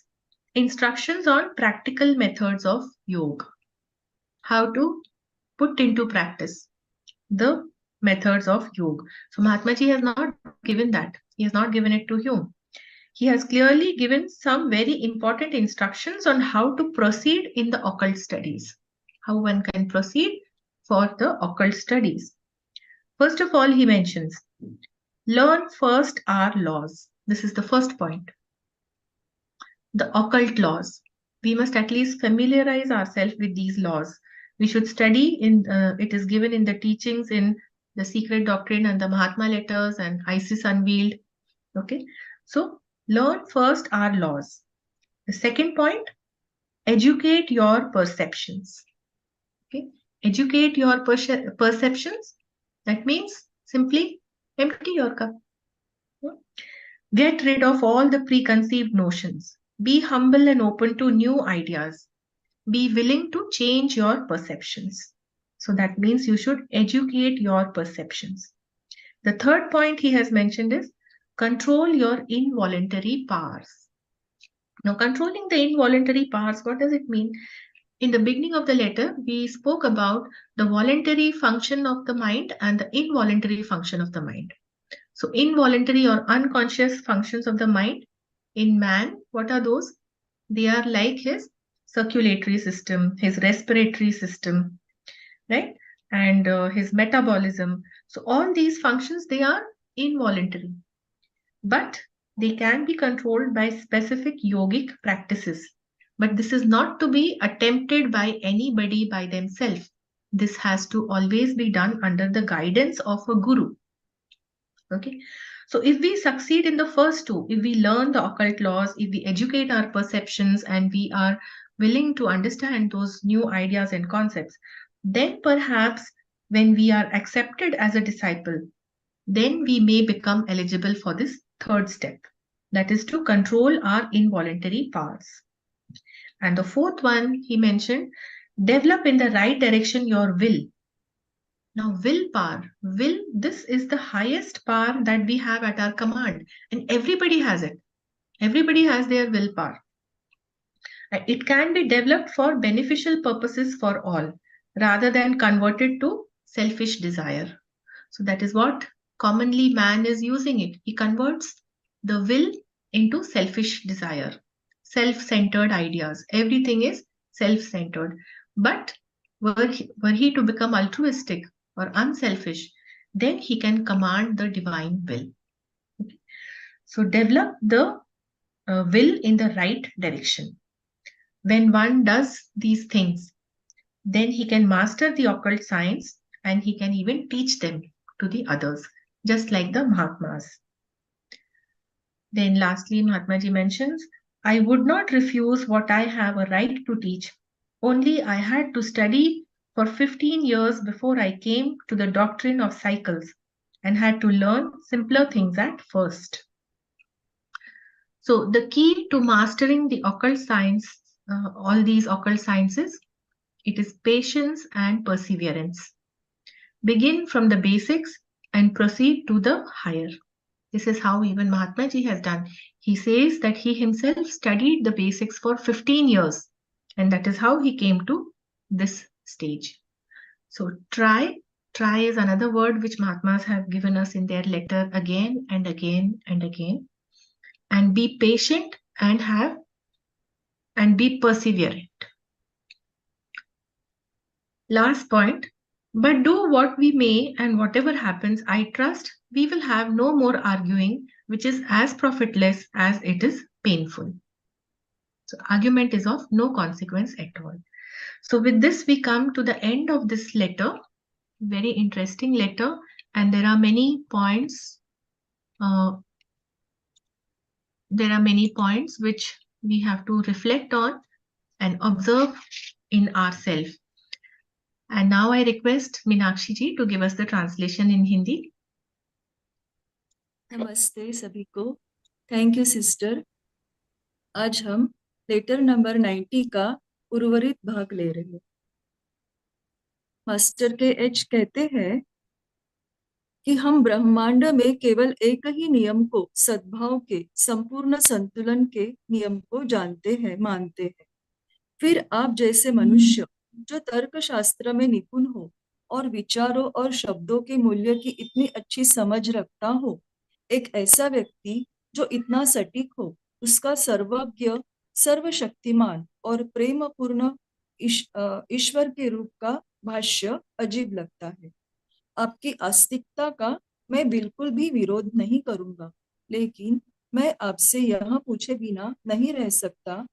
instructions on practical methods of yoga. How to put into practice the methods of yoga. So Mahatma Ji has not given that. He has not given it to Hume. He has clearly given some very important instructions on how to proceed in the occult studies. How one can proceed for the occult studies. First of all, he mentions, learn first our laws. This is the first point. The occult laws. We must at least familiarize ourselves with these laws. We should study it is given in the teachings in the Secret Doctrine and the Mahatma Letters and Isis Unveiled. Okay. So learn first our laws. The second point, educate your perceptions. Okay. Educate your perceptions. That means simply empty your cup. Get rid of all the preconceived notions. Be humble and open to new ideas. Be willing to change your perceptions. So that means you should educate your perceptions. The third point he has mentioned is control your involuntary powers. Now, controlling the involuntary powers, what does it mean? In the beginning of the letter, we spoke about the voluntary function of the mind and the involuntary function of the mind. So, involuntary or unconscious functions of the mind in man, what are those? They are like his circulatory system, his respiratory system, right? And his metabolism. So, all these functions, they are involuntary, but they can be controlled by specific yogic practices. But this is not to be attempted by anybody by themselves. This has to always be done under the guidance of a guru. Okay. So if we succeed in the first two, if we learn the occult laws, if we educate our perceptions and we are willing to understand those new ideas and concepts, then perhaps when we are accepted as a disciple, then we may become eligible for this third step. That is to control our involuntary powers. And the fourth one he mentioned, develop in the right direction your will. Now, willpower, this is the highest power that we have at our command, and everybody has it. Everybody has their willpower. It can be developed for beneficial purposes for all, rather than converted to selfish desire. So that is what commonly man is using it. He converts the will into selfish desire, self-centered ideas. Everything is self-centered. But were he to become altruistic or unselfish, then he can command the divine will. Okay. So develop the will in the right direction. When one does these things, then he can master the occult science and he can even teach them to the others, just like the Mahatmas. Then lastly, Mahatmaji mentions, I would not refuse what I have a right to teach. Only I had to study for 15 years before I came to the doctrine of cycles and had to learn simpler things at first. So the key to mastering the occult science, all these occult sciences, it is patience and perseverance. Begin from the basics and proceed to the higher. This is how even Mahatma Ji has done. He says that he himself studied the basics for 15 years, and that is how he came to this stage. So try is another word which Mahatmas have given us in their letter again and again and again. And be patient and be perseverant. Last point, But do what we may and whatever happens, I trust we will have no more arguing, which is as profitless as it is painful. So, argument is of no consequence at all. So, with this, we come to the end of this letter. Very interesting letter, and there are many points. Uh, there are many points which we have to reflect on and observe in ourselves. And now I request Meenakshi ji to give us the translation in Hindi. नमस्ते सभी को. Thank you sister. आज हम letter number 90 का उर्वरित भाग ले रहे हैं. मास्टर के एच कहते हैं कि हम ब्रह्मांड में केवल एक ही नियम को, सद्भाव के संपूर्ण संतुलन के नियम को जानते हैं, मानते हैं. फिर आप जैसे मनुष्य जो तर्कशास्त्र में निपुण हो और विचारों और शब्दों के मूल्य की इतनी अच्छी समझ रखता हो, एक ऐसा व्यक्ति जो इतना सटीक हो, उसका सर्वज्ञ, सर्वशक्तिमान और प्रेमपूर्ण ईश्वर के रूप का भाष्य अजीब लगता है. आपकी आस्तिकता का मैं बिल्कुल भी विरोध नहीं करूंगा, लेकिन मैं आपसे यह पूछे बिना नहीं रह सकता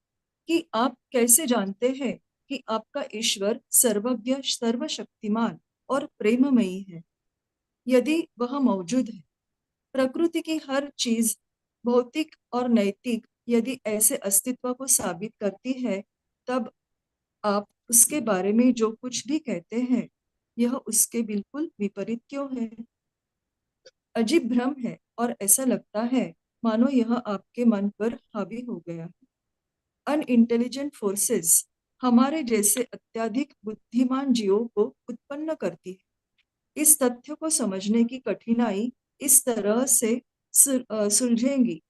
कि आप कैसे जानते हैं कि आपका ईश्वर सर्वज्ञ, सर्वशक्तिमान और प्रेममयी है. यदि वह मौजूद है, प्रकृति की हर चीज भौतिक और नैतिक यदि ऐसे अस्तित्व को साबित करती है, तब आप उसके बारे में जो कुछ भी कहते हैं, यह उसके बिल्कुल विपरीत क्यों है? अजीब भ्रम है और ऐसा लगता है मानो यह आपके मन पर हावी हो गया है. अनइंटेलिजेंट फोर्सेस हमारे जैसे अत्यधिक बुद्धिमान जीवों को उत्पन्न करती है. इस तथ्य को समझने की कठिनाई इस तरह से सुलझेंगी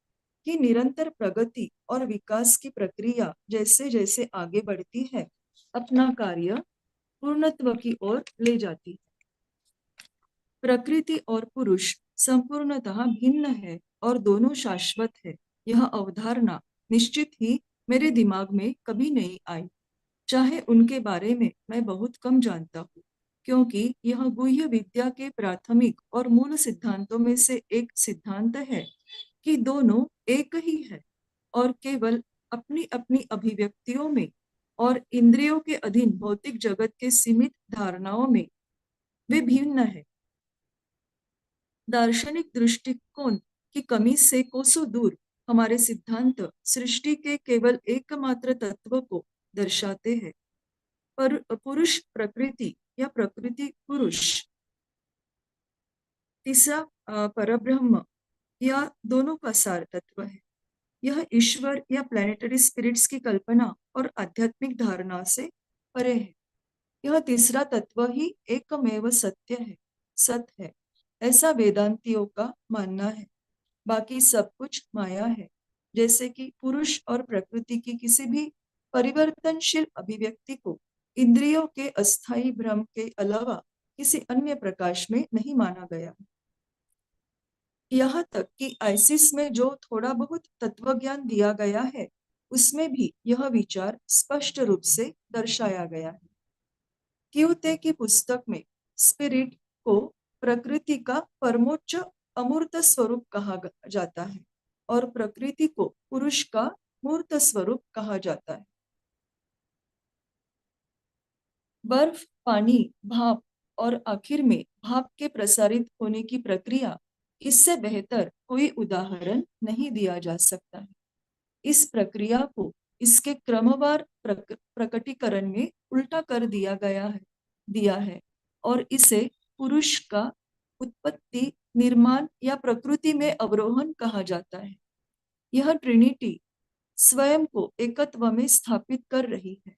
कि निरंतर प्रगति और विकास की प्रक्रिया जैसे जैसे आगे बढ़ती है, अपना कार्य पूर्णत्व की ओर ले जाती है. प्रकृति और पुरुष संपूर्णतः भिन्न है और दोनों शाश्वत है. यह अवधारणा निश्चित ही मेरे दिमाग में कभी नहीं आई, चाहे उनके बारे में मैं बहुत कम जानता हूँ, क्योंकि यह गुह्य विद्या के प्राथमिक और मूल सिद्धांतों में से एक सिद्धांत है कि दोनों एक ही है और केवल अपनी अपनी अभिव्यक्तियों में और इंद्रियों के अधीन भौतिक जगत के सीमित धारणाओं में वे भिन्न है. दार्शनिक दृष्टिकोण की कमी से कोसों दूर हमारे सिद्धांत सृष्टि के केवल एकमात्र तत्व को दर्शाते हैं. पर पुरुष प्रकृति या प्रकृति पुरुष, तीसरा परब्रह्म, या दोनों का सार तत्व है. यह ईश्वर या प्लैनेटरी स्पिरिट्स की कल्पना और आध्यात्मिक धारणा से परे है. यह तीसरा तत्व ही एकमेव सत्य है, सत है, ऐसा वेदांतियों का मानना है. बाकी सब कुछ माया है, जैसे कि पुरुष और प्रकृति की किसी भी परिवर्तनशील अभिव्यक्ति को इंद्रियों के अस्थायी भ्रम के अलावा किसी अन्य प्रकाश में नहीं माना गया. यहाँ तक कि आइसिस में जो थोड़ा बहुत तत्वज्ञान दिया गया है, उसमें भी यह विचार स्पष्ट रूप से दर्शाया गया है. क्यूते की पुस्तक में स्पिरिट को प्रकृति का परमोच्च अमूर्त स्वरूप कहा जाता है और प्रकृति को पुरुष का मूर्त स्वरूप कहा जाता है. बर्फ, पानी, भाप और आखिर में भाप के प्रसारित होने की प्रक्रिया, इससे बेहतर कोई उदाहरण नहीं दिया जा सकता है. इस प्रक्रिया को इसके क्रमवार प्रकटीकरण में उल्टा कर दिया है और इसे पुरुष का उत्पत्ति, निर्माण या प्रकृति में अवरोहण कहा जाता है. यह ट्रिनिटी स्वयं को एकत्व में स्थापित कर रही है,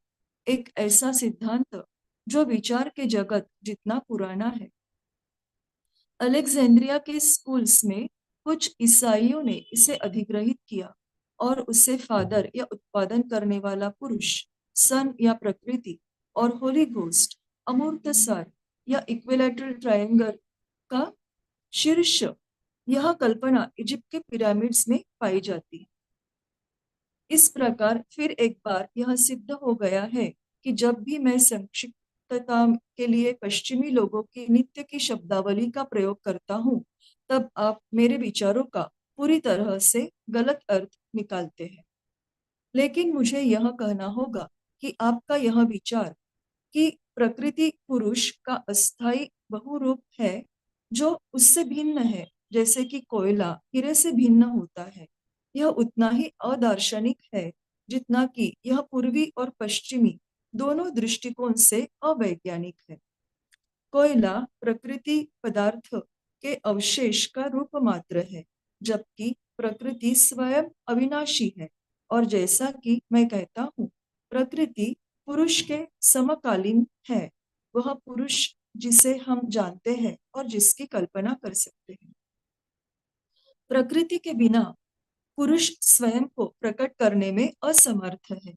एक ऐसा सिद्धांत जो विचार के जगत जितना पुराना है. अलेक्जेंड्रिया के स्कूल्स में कुछ ईसाइयों ने इसे अधिग्रहित किया और उसे फादर या उत्पादन करने वाला पुरुष, सन या प्रकृति, और होली घोस्ट, अमूर्त सार या इक्विलैटरल ट्रायंगल का शीर्ष, यह कल्पना इजिप्ट के पिरामिड्स में पाई जाती है. इस प्रकार फिर एक बार यह सिद्ध हो गया है कि जब भी मैं मुक्तता के लिए पश्चिमी लोगों की नित्य की शब्दावली का प्रयोग करता हूँ, तब आप मेरे विचारों का पूरी तरह से गलत अर्थ निकालते हैं। लेकिन मुझे यह कहना होगा कि आपका यह विचार कि प्रकृति पुरुष का अस्थायी बहुरूप है, जो उससे भिन्न है, जैसे कि कोयला हीरे से भिन्न होता है, यह उतना ही अदार्शनिक है जितना कि यह पूर्वी और पश्चिमी दोनों दृष्टिकोण से अवैज्ञानिक है। कोयला प्रकृति पदार्थ के अवशेष का रूप मात्र है, जबकि प्रकृति स्वयं अविनाशी है। और जैसा कि मैं कहता हूँ, प्रकृति पुरुष के समकालीन है, वह पुरुष जिसे हम जानते हैं और जिसकी कल्पना कर सकते हैं। प्रकृति के बिना पुरुष स्वयं को प्रकट करने में असमर्थ है,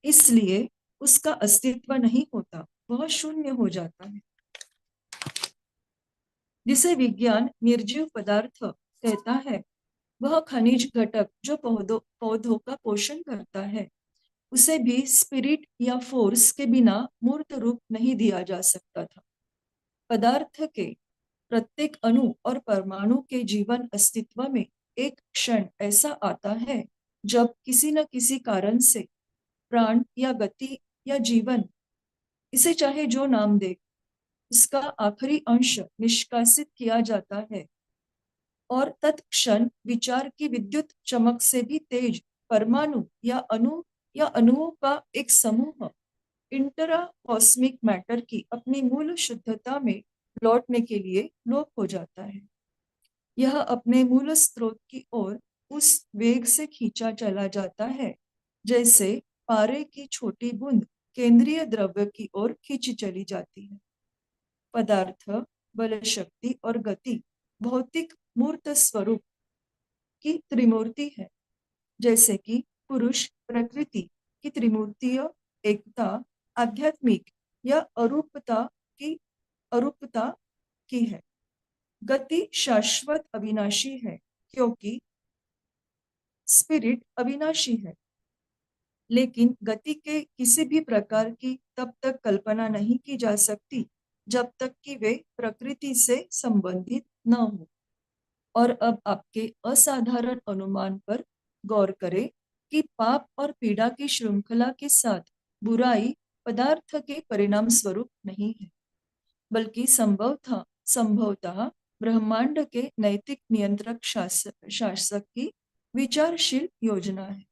इसलिए उसका अस्तित्व नहीं होता, वह शून्य हो जाता है। जिसे विज्ञान निर्जीव पदार्थ कहता है, वह खनिज घटक जो पौधों का पोषण करता है, उसे भी स्पिरिट या फोर्स के बिना मूर्त रूप नहीं दिया जा सकता था। पदार्थ के प्रत्येक अणु और परमाणु के जीवन अस्तित्व में एक क्षण ऐसा आता है जब किसी न किसी कारण से प्राण या गति या जीवन, इसे चाहे जो नाम दे, उसका आखिरी अंश निष्कासित किया जाता है और तत्क्षण विचार की विद्युत चमक से भी तेज परमाणु या अणुओं का एक समूह इंटरा कॉस्मिक मैटर की अपनी मूल शुद्धता में लौटने के लिए लोप हो जाता है। यह अपने मूल स्रोत की ओर उस वेग से खींचा चला जाता है जैसे पारे की छोटी बूंद केंद्रीय द्रव्य की ओर खींची चली जाती है। पदार्थ, बल शक्ति और गति भौतिक मूर्त स्वरूप की त्रिमूर्ति है, जैसे कि पुरुष प्रकृति की त्रिमूर्तीय एकता आध्यात्मिक या अरूपता की है। गति शाश्वत अविनाशी है, क्योंकि स्पिरिट अविनाशी है। लेकिन गति के किसी भी प्रकार की तब तक कल्पना नहीं की जा सकती जब तक कि वे प्रकृति से संबंधित न हो। और अब आपके असाधारण अनुमान पर गौर करें कि पाप और पीड़ा की श्रृंखला के साथ बुराई पदार्थ के परिणाम स्वरूप नहीं है, बल्कि संभवतः ब्रह्मांड के नैतिक नियंत्रक शासक की विचारशील योजना है।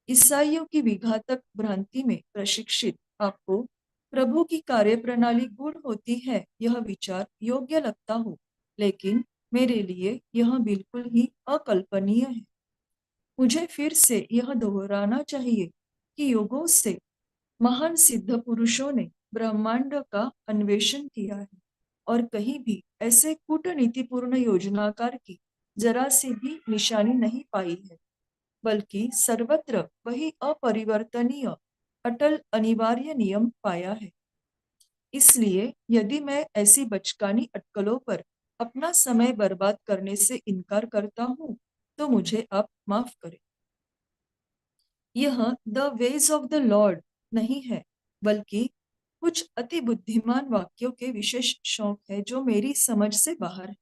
ईसाइयों की विघातक भ्रांति में प्रशिक्षित आपको प्रभु की कार्यप्रणाली गूढ़ होती है, यह विचार योग्य लगता हो, लेकिन मेरे लिए यह बिल्कुल ही अकल्पनीय है। मुझे फिर से यह दोहराना चाहिए कि युगों से महान सिद्ध पुरुषों ने ब्रह्मांड का अन्वेषण किया है और कहीं भी ऐसे कूटनीतिपूर्ण योजनाकार की जरा सी भी निशानी नहीं पाई है, बल्कि सर्वत्र वही अपरिवर्तनीय अटल अनिवार्य नियम पाया है। इसलिए यदि मैं ऐसी बचकानी अटकलों पर अपना समय बर्बाद करने से इनकार करता हूँ, तो मुझे आप माफ करें। यह the ways of the Lord नहीं है, बल्कि कुछ अति बुद्धिमान वाक्यों के विशेष शौक है जो मेरी समझ से बाहर है।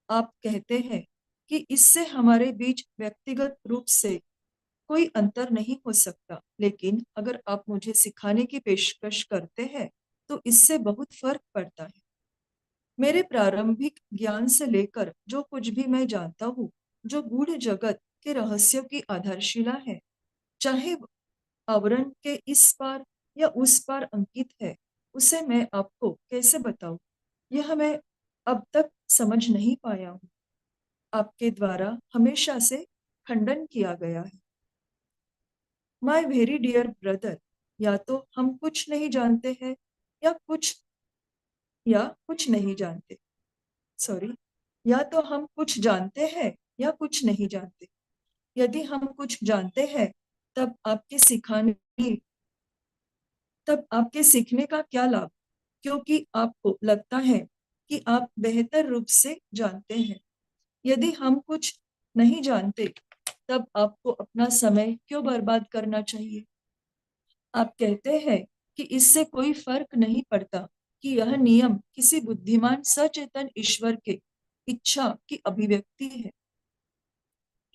आप कहते हैं कि इससे हमारे बीच व्यक्तिगत रूप से कोई अंतर नहीं हो सकता, लेकिन अगर आप मुझे सिखाने की पेशकश करते हैं तो इससे बहुत फर्क पड़ता है। मेरे प्रारंभिक ज्ञान से लेकर जो कुछ भी मैं जानता हूँ, जो गूढ़ जगत के रहस्यों की आधारशिला है, चाहे आवरण के इस पार या उस पार अंकित है, उसे मैं आपको कैसे बताऊं? यह मैं अब तक समझ नहीं पाया हूँ। आपके द्वारा हमेशा से खंडन किया गया है। माय वेरी डियर ब्रदर, या तो हम कुछ नहीं जानते हैं या कुछ नहीं जानते। सॉरी, या तो हम कुछ जानते हैं या कुछ नहीं जानते। यदि हम कुछ जानते हैं, तब आपके सीखने का क्या लाभ, क्योंकि आपको लगता है कि आप बेहतर रूप से जानते हैं। यदि हम कुछ नहीं जानते, तब आपको अपना समय क्यों बर्बाद करना चाहिए? आप कहते हैं कि इससे कोई फर्क नहीं पड़ता कि यह नियम किसी बुद्धिमान सचेतन ईश्वर के इच्छा की अभिव्यक्ति है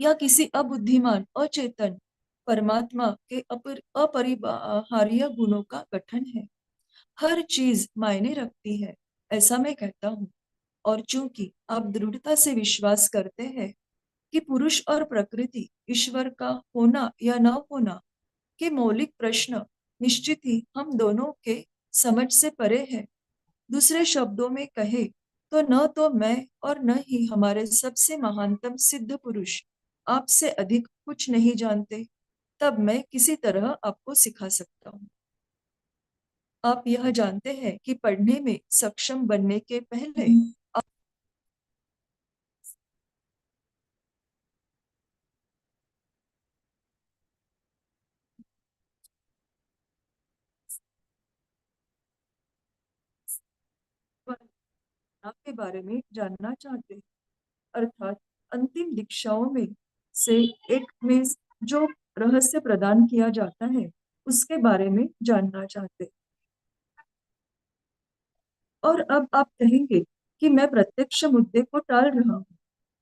या किसी अबुद्धिमान अचेतन परमात्मा के अपरिहार्य गुणों का गठन है। हर चीज मायने रखती है, ऐसा मैं कहता हूँ। और चूंकि आप दृढ़ता से विश्वास करते हैं कि पुरुष और प्रकृति ईश्वर का होना या न होना के मौलिक प्रश्न निश्चित ही हम दोनों के समझ से परे है, दूसरे शब्दों में कहे तो न तो मैं और न ही हमारे सबसे महानतम सिद्ध पुरुष आपसे अधिक कुछ नहीं जानते, तब मैं किसी तरह आपको सिखा सकता हूँ। आप यह जानते हैं कि पढ़ने में सक्षम बनने के पहले आप के बारे में जानना चाहते हैं, अर्थात अंतिम दीक्षाओं में से एक में जो रहस्य प्रदान किया जाता है उसके बारे में जानना चाहते हैं। और अब आप कहेंगे कि मैं प्रत्यक्ष मुद्दे को टाल रहा हूँ।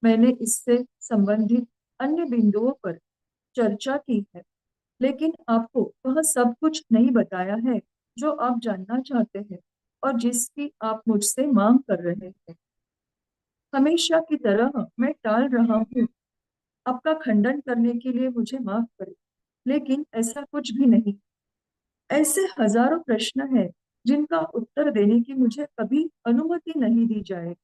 मैंने इससे संबंधित अन्य बिंदुओं पर चर्चा की है, लेकिन आपको वह सब कुछ नहीं बताया है जो आप जानना चाहते हैं और जिसकी आप मुझसे मांग कर रहे हैं। हमेशा की तरह मैं टाल रहा हूँ। आपका खंडन करने के लिए मुझे माफ करें, लेकिन ऐसा कुछ भी नहीं। ऐसे हजारों प्रश्न हैं जिनका उत्तर देने की मुझे कभी अनुमति नहीं दी जाए,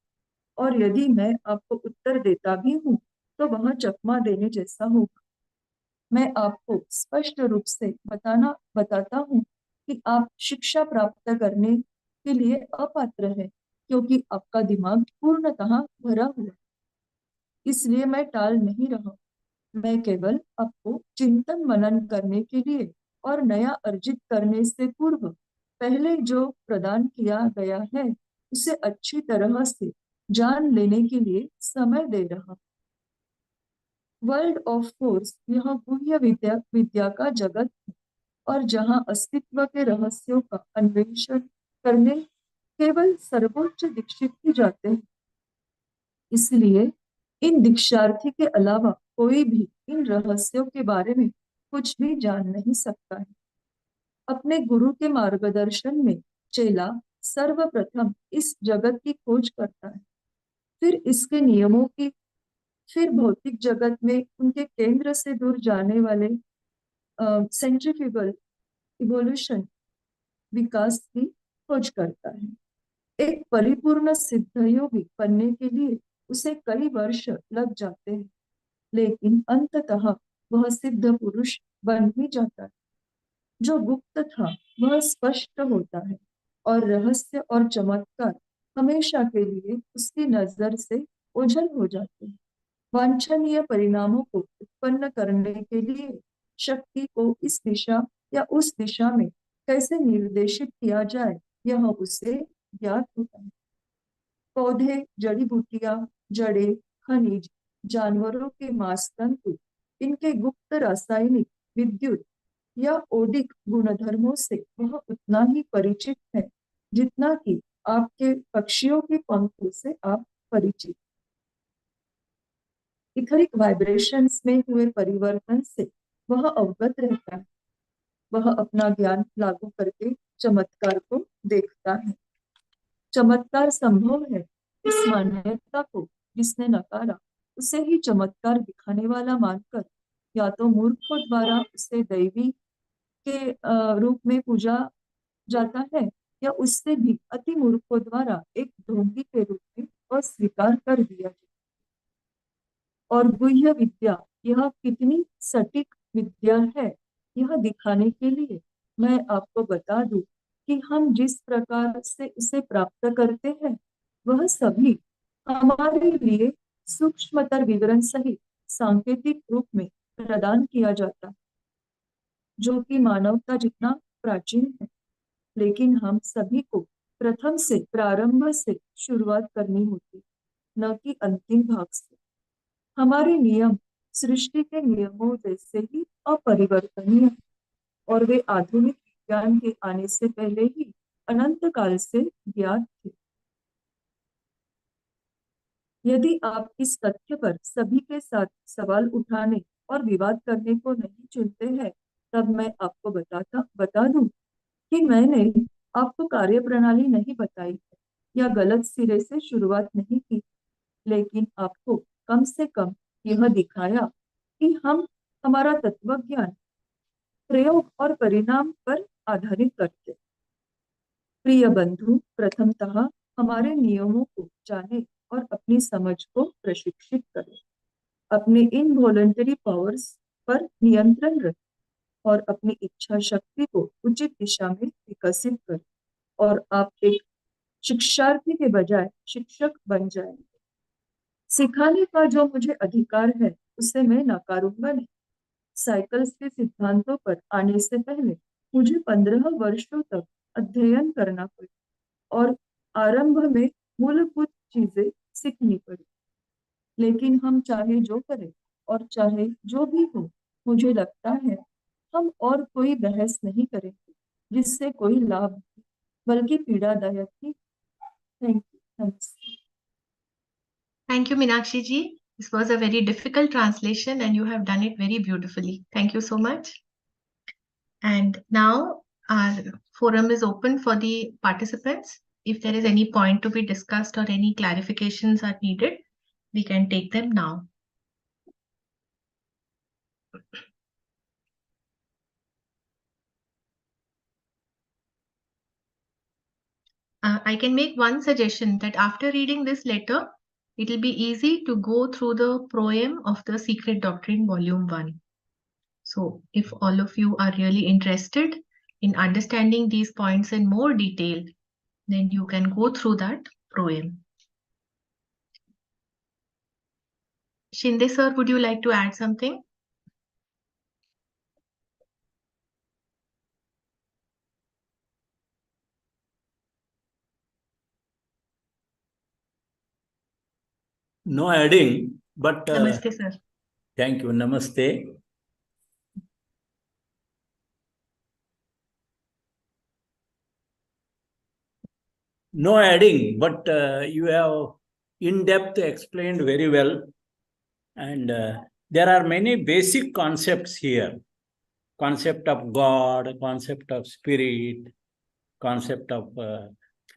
और यदि मैं आपको उत्तर देता भी हूँ तो वह चकमा देने जैसा होगा। मैं आपको स्पष्ट रूप से बताता हूँ कि आप शिक्षा प्राप्त करने के लिए अपात्र हैं, क्योंकि आपका दिमाग पूर्णतः भरा हुआ है। इसलिए मैं टाल नहीं रहा। मैं केवल आपको चिंतन मनन करने के लिए और नया अर्जित करने से पूर्व पहले जो प्रदान किया गया है उसे अच्छी तरह से जान लेने के लिए समय दे रहा। वर्ल्ड ऑफ फोर्स यह गुह्य विद्या का जगत है, और जहाँ अस्तित्व के रहस्यों का अन्वेषण करने केवल सर्वोच्च दीक्षित ही जाते हैं। इसलिए इन दीक्षार्थी के अलावा कोई भी इन रहस्यों के बारे में कुछ भी जान नहीं सकता है। अपने गुरु के मार्गदर्शन में चेला सर्वप्रथम इस जगत की खोज करता है, फिर इसके नियमों की, फिर भौतिक जगत में उनके केंद्र से दूर जाने वाले सेंट्रीफ्यूगल इवोल्यूशन विकास की खोज करता है। एक परिपूर्ण सिद्धयोगी बनने के लिए उसे कई वर्ष लग जाते हैं, लेकिन अंततः वह सिद्ध पुरुष बन ही जाता है। जो गुप्त था वह स्पष्ट होता है, और रहस्य और चमत्कार हमेशा के लिए उसकी नजर से ओझल हो जाते हैं। वांछनीय परिणामों को उत्पन्न करने के लिए शक्ति को इस दिशा या उस दिशा में कैसे निर्देशित किया जाए यह उसे ज्ञात होता है। पौधे, जड़ी बूटियां, जड़ें, खनिज, जानवरों के मांस तंतु, इनके गुप्त रासायनिक, विद्युत या ओदिक गुणधर्मों से वह उतना ही परिचित है जितना कि आपके पक्षियों के पंखों से आप परिचित। इथरिक वाइब्रेशंस में हुए परिवर्तन से वह अवगत रहता है। वह अपना ज्ञान लागू करके चमत्कार को देखता है। चमत्कार संभव है, इस मान्यता को जिसने नकारा उसे ही चमत्कार दिखाने वाला मानकर या तो मूर्खों द्वारा उसे दैवी के रूप में पूजा जाता है, या उससे भी अति मूर्खों द्वारा एक ढोंगी के रूप में अस्वीकार कर दिया जाता है। और गुह्य विद्या यह कितनी सटीक विद्या है, यह दिखाने के लिए मैं आपको बता दूं कि हम जिस प्रकार से इसे प्राप्त करते हैं वह सभी हमारे लिए सूक्ष्मतर विवरण सहित सांकेतिक रूप में प्रदान किया जाता है, जो कि मानवता जितना प्राचीन है। लेकिन हम सभी को प्रथम से, प्रारंभ से शुरुआत करनी होती, न कि अंतिम भाग से। हमारे नियम सृष्टि के नियमों जैसे ही अपरिवर्तनीय हैं, और वे आधुनिक विज्ञान के आने से पहले ही अनंत काल से ज्ञात थे। यदि आप इस तथ्य पर सभी के साथ सवाल उठाने और विवाद करने को नहीं चुनते हैं, तब मैं आपको बता दूं कि मैंने आपको कार्यप्रणाली नहीं बताई है या गलत सिरे से शुरुआत नहीं की, लेकिन आपको कम से कम यह दिखाया कि हमारा तत्वज्ञान प्रयोग और परिणाम पर आधारित करते। प्रिय बंधु, प्रथमतः हमारे नियमों को जाने और अपनी समझ को प्रशिक्षित करें। अपने इनवॉलंटरी पावर्स पर नियंत्रण रखें और अपनी इच्छा शक्ति को उचित दिशा में विकसित करें और आप एक शिक्षार्थी के बजाय शिक्षक बन जाएंगे। सिखाने का जो मुझे अधिकार है उसे मैं नकारूंगा नहीं। साइकिल्स के सिद्धांतों पर आने से पहले मुझे 15 वर्षों तक अध्ययन करना पड़ा और आरंभ में मूलभूत चीजें सीखनी पड़ी। लेकिन हम चाहे जो करें और चाहे जो भी हो, मुझे लगता है हम और कोई बहस नहीं करेंगे जिससे कोई लाभ नहीं, बल्कि पीड़ादायक ही। Thank you. Namaste. Thank you, Meenakshi ji. This was a very difficult translation and you have done it very beautifully. Thank you so much. And now our forum is open for the participants. If there is any point to be discussed or any clarifications are needed, we can take them now. I can make one suggestion that after reading this letter, it will be easy to go through the proem of the Secret Doctrine Volume 1. So if all of you are really interested in understanding these points in more detail, then you can go through that proem. Shinde sir, would you like to add something? No adding, but Namaste sir. thank you. Namaste. No adding, but you have in-depth explained very well. And there are many basic concepts here. Concept of God, concept of spirit, concept of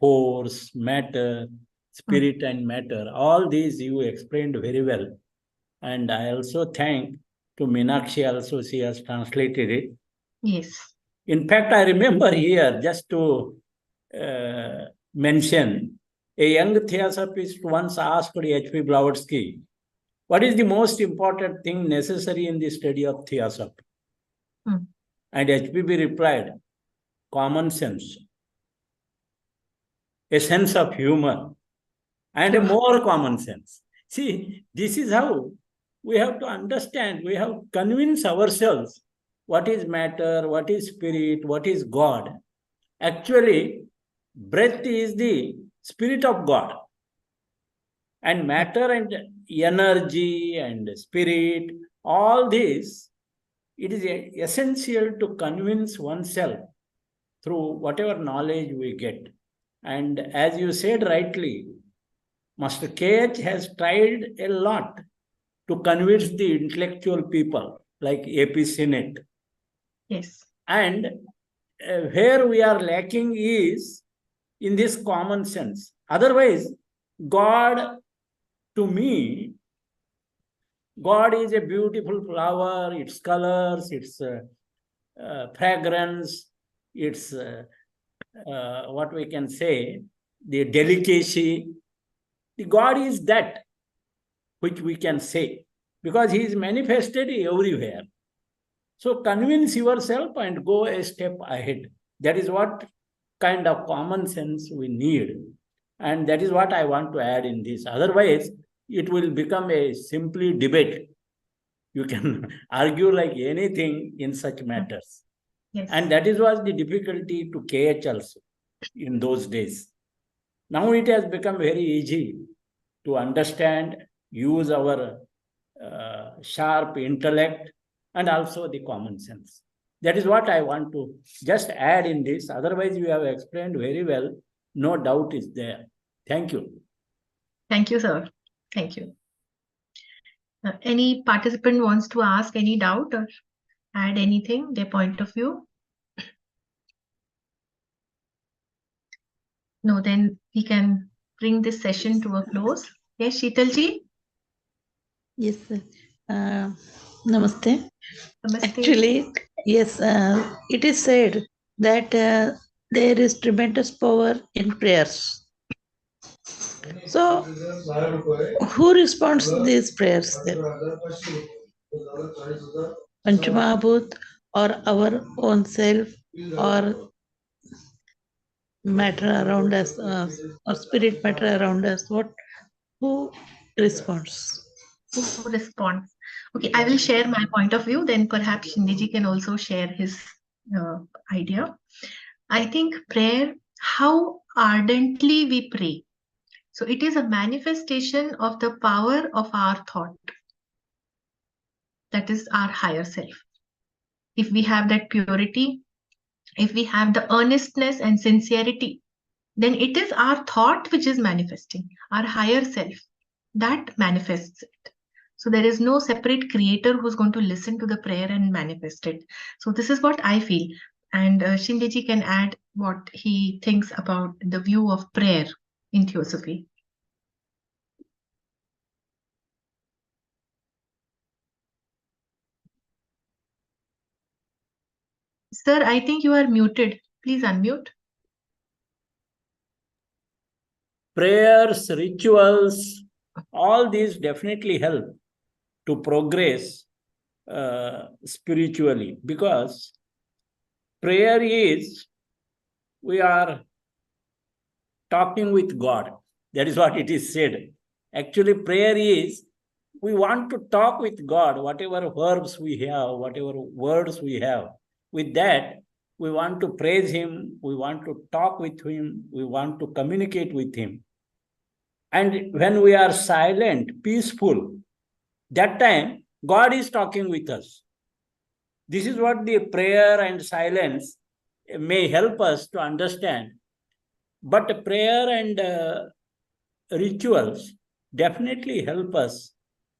force, matter, spirit and matter. All these you explained very well. And I also thank to Meenakshi also, she has translated it. Yes. In fact, I remember here, just to mention, a young theosophist once asked H.P. Blavatsky, what is the most important thing necessary in the study of theosophy? And H.P.B. replied, common sense, a sense of humor, and a more common sense. See, this is how we have to understand, we have to convince ourselves what is matter, what is spirit, what is God. Actually, breath is the spirit of God. And matter and energy and spirit, all this, it is essential to convince oneself through whatever knowledge we get. And as you said rightly, Master KH has tried a lot to convince the intellectual people like AP Senate. Yes. And where we are lacking is in this common sense. Otherwise, God, to me, God is a beautiful flower, its colors, its fragrance, its what we can say, the delicacy. The God is that which we can say, because he is manifested everywhere. So convince yourself and go a step ahead. That is what kind of common sense we need. And that is what I want to add in this. Otherwise, it will become a simply debate. You can argue like anything in such matters. Yes. And that was the difficulty to KH also in those days. Now it has become very easy to understand, use our sharp intellect and also the common sense. That is what I want to just add in this. Otherwise, you have explained very well. No doubt is there. Thank you. Thank you, sir. Thank you. Any participant wants to ask any doubt or add anything, their point of view? No, then we can bring this session to a close. Yes, Sheetalji? Yes, sir. Namaste. Namaste. Actually, yes, it is said that there is tremendous power in prayers. So, who responds to these prayers then? Panchamahabhut or our own self or matter around us or spirit matter around us? Who responds? Who responds? Okay, I will share my point of view, then perhaps Shindeji can also share his idea. I think prayer, how ardently we pray. So it is a manifestation of the power of our thought. That is our higher self. If we have that purity, if we have the earnestness and sincerity, then it is our thought which is manifesting, our higher self that manifests it. So there is no separate creator who's going to listen to the prayer and manifest it. So this is what I feel. And Shindeji can add what he thinks about the view of prayer in Theosophy. Sir, I think you are muted. Please unmute. Prayers, rituals, all these definitely help to progress spiritually, because prayer is, we are talking with God. That is what it is said. Actually, prayer is, we want to talk with God, whatever verbs we have, whatever words we have. With that, we want to praise Him, we want to talk with Him, we want to communicate with Him. And when we are silent, peaceful, that time God is talking with us. This is what the prayer and silence may help us to understand. But prayer and rituals definitely help us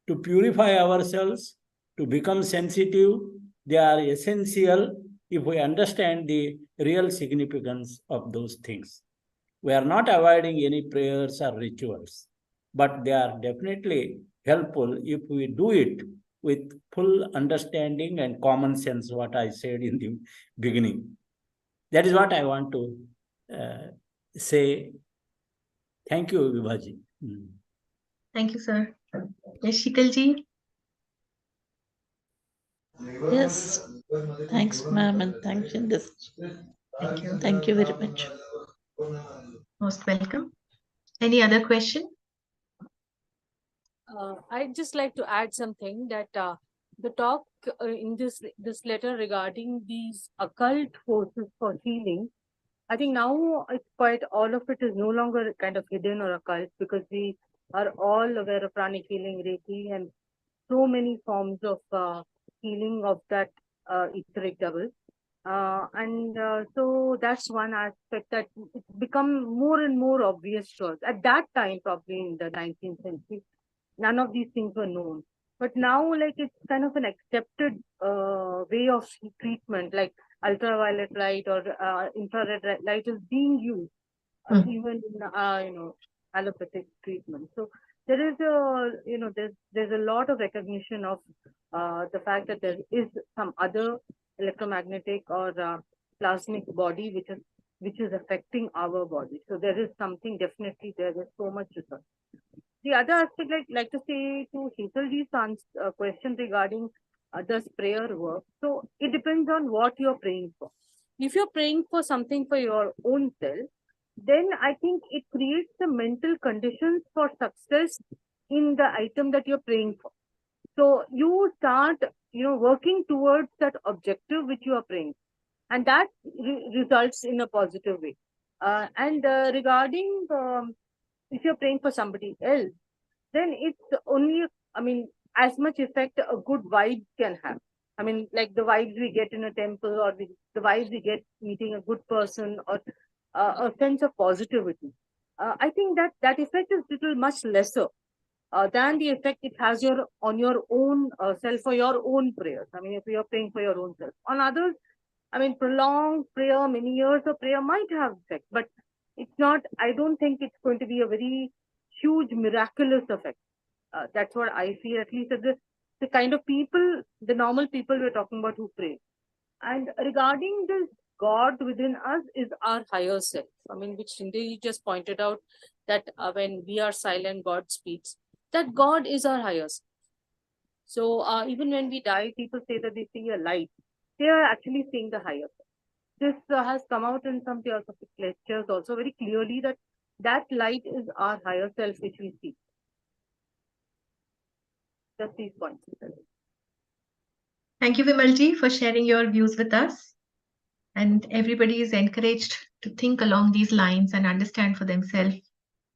to purify ourselves, to become sensitive. They are essential if we understand the real significance of those things. We are not avoiding any prayers or rituals, but they are definitely helpful if we do it with full understanding and common sense, what I said in the beginning. That is what I want to say. Thank you, VIBHA. Thank you, sir. Yes, Sheetalji. Yes, thanks, ma'am, and thanks in this. Thank you. Thank you very much. Most welcome. Any other question? I'd just like to add something that the talk in this letter regarding these occult forces for healing, I think now it's quite, all of it is no longer kind of hidden or occult, because we are all aware of pranic healing, Reiki, and so many forms of healing of that etheric double. So that's one aspect that it's become more and more obvious to us. At that time, probably in the 19th century, none of these things were known. But now, like, it's kind of an accepted way of treatment, like ultraviolet light or infrared light is being used even in allopathic treatment. So there is there's a lot of recognition of the fact that there is some other electromagnetic or plasmic body which is affecting our body. So there is something definitely there. There's so much research. The other aspect, like to say to Sheetalji's question regarding does prayer work? So it depends on what you're praying for. If you're praying for something for your own self, then I think it creates the mental conditions for success in the item that you're praying for. So you start, working towards that objective which you are praying, and that results in a positive way. Regarding if you're praying for somebody else, then it's only, as much effect a good vibe can have. I mean, like the vibes we get in a temple, or the vibes we get meeting a good person, or a sense of positivity. I think that effect is little much lesser than the effect it has on your own self or your own prayers. I mean, if you're praying for your own self. On others, I mean, prolonged prayer, many years of prayer might have effect, but it's not. I don't think it's going to be a very huge, miraculous effect. That's what I feel. At least the kind of people, the normal people we're talking about who pray. And regarding this God within us is our higher self. I mean, which Cindy just pointed out that when we are silent, God speaks. That God is our higher self. So even when we die, people say that they see a light. They are actually seeing the higher self. This has come out in some theosophic lectures also very clearly that that light is our higher self which we see. Just these points. Thank you, Vimalji, for sharing your views with us. And everybody is encouraged to think along these lines and understand for themselves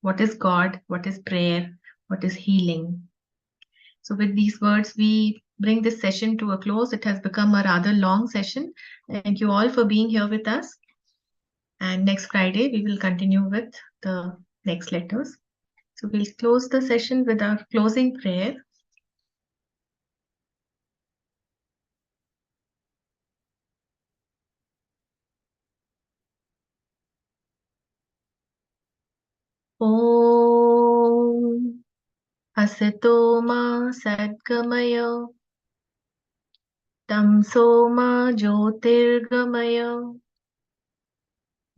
what is God, what is prayer, what is healing. So with these words, we bring this session to a close. It has become a rather long session. Thank you all for being here with us. And next Friday, we will continue with the next letters. So we'll close the session with our closing prayer. Om Asato Ma Sadgamaya Tamso Ma Jyotirgamaya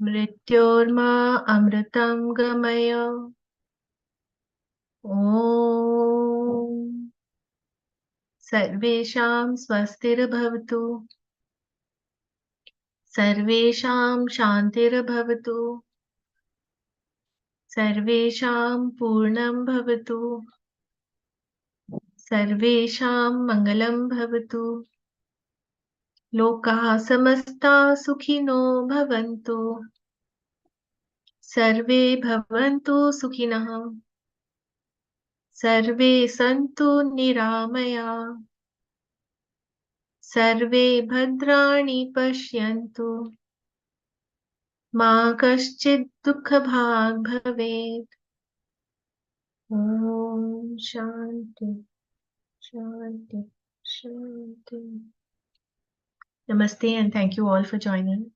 Mrityorma Amritam Gamaya. Om Sarvesham Swastirabhavatu Sarvesham Shantirabhavatu Sarvesham Purnam Bhavatu Sarvesham Mangalam Bhavatu Lokaha Samasta Sukhino Bhavantu Sarve Bhavantu Sukhinah Sarve Santu Niramaya Sarve Bhadrani Pashyantu Ma Kaschid Dukhabhag Bhavet. Om Shanti Shanti Shanti. Namaste and thank you all for joining.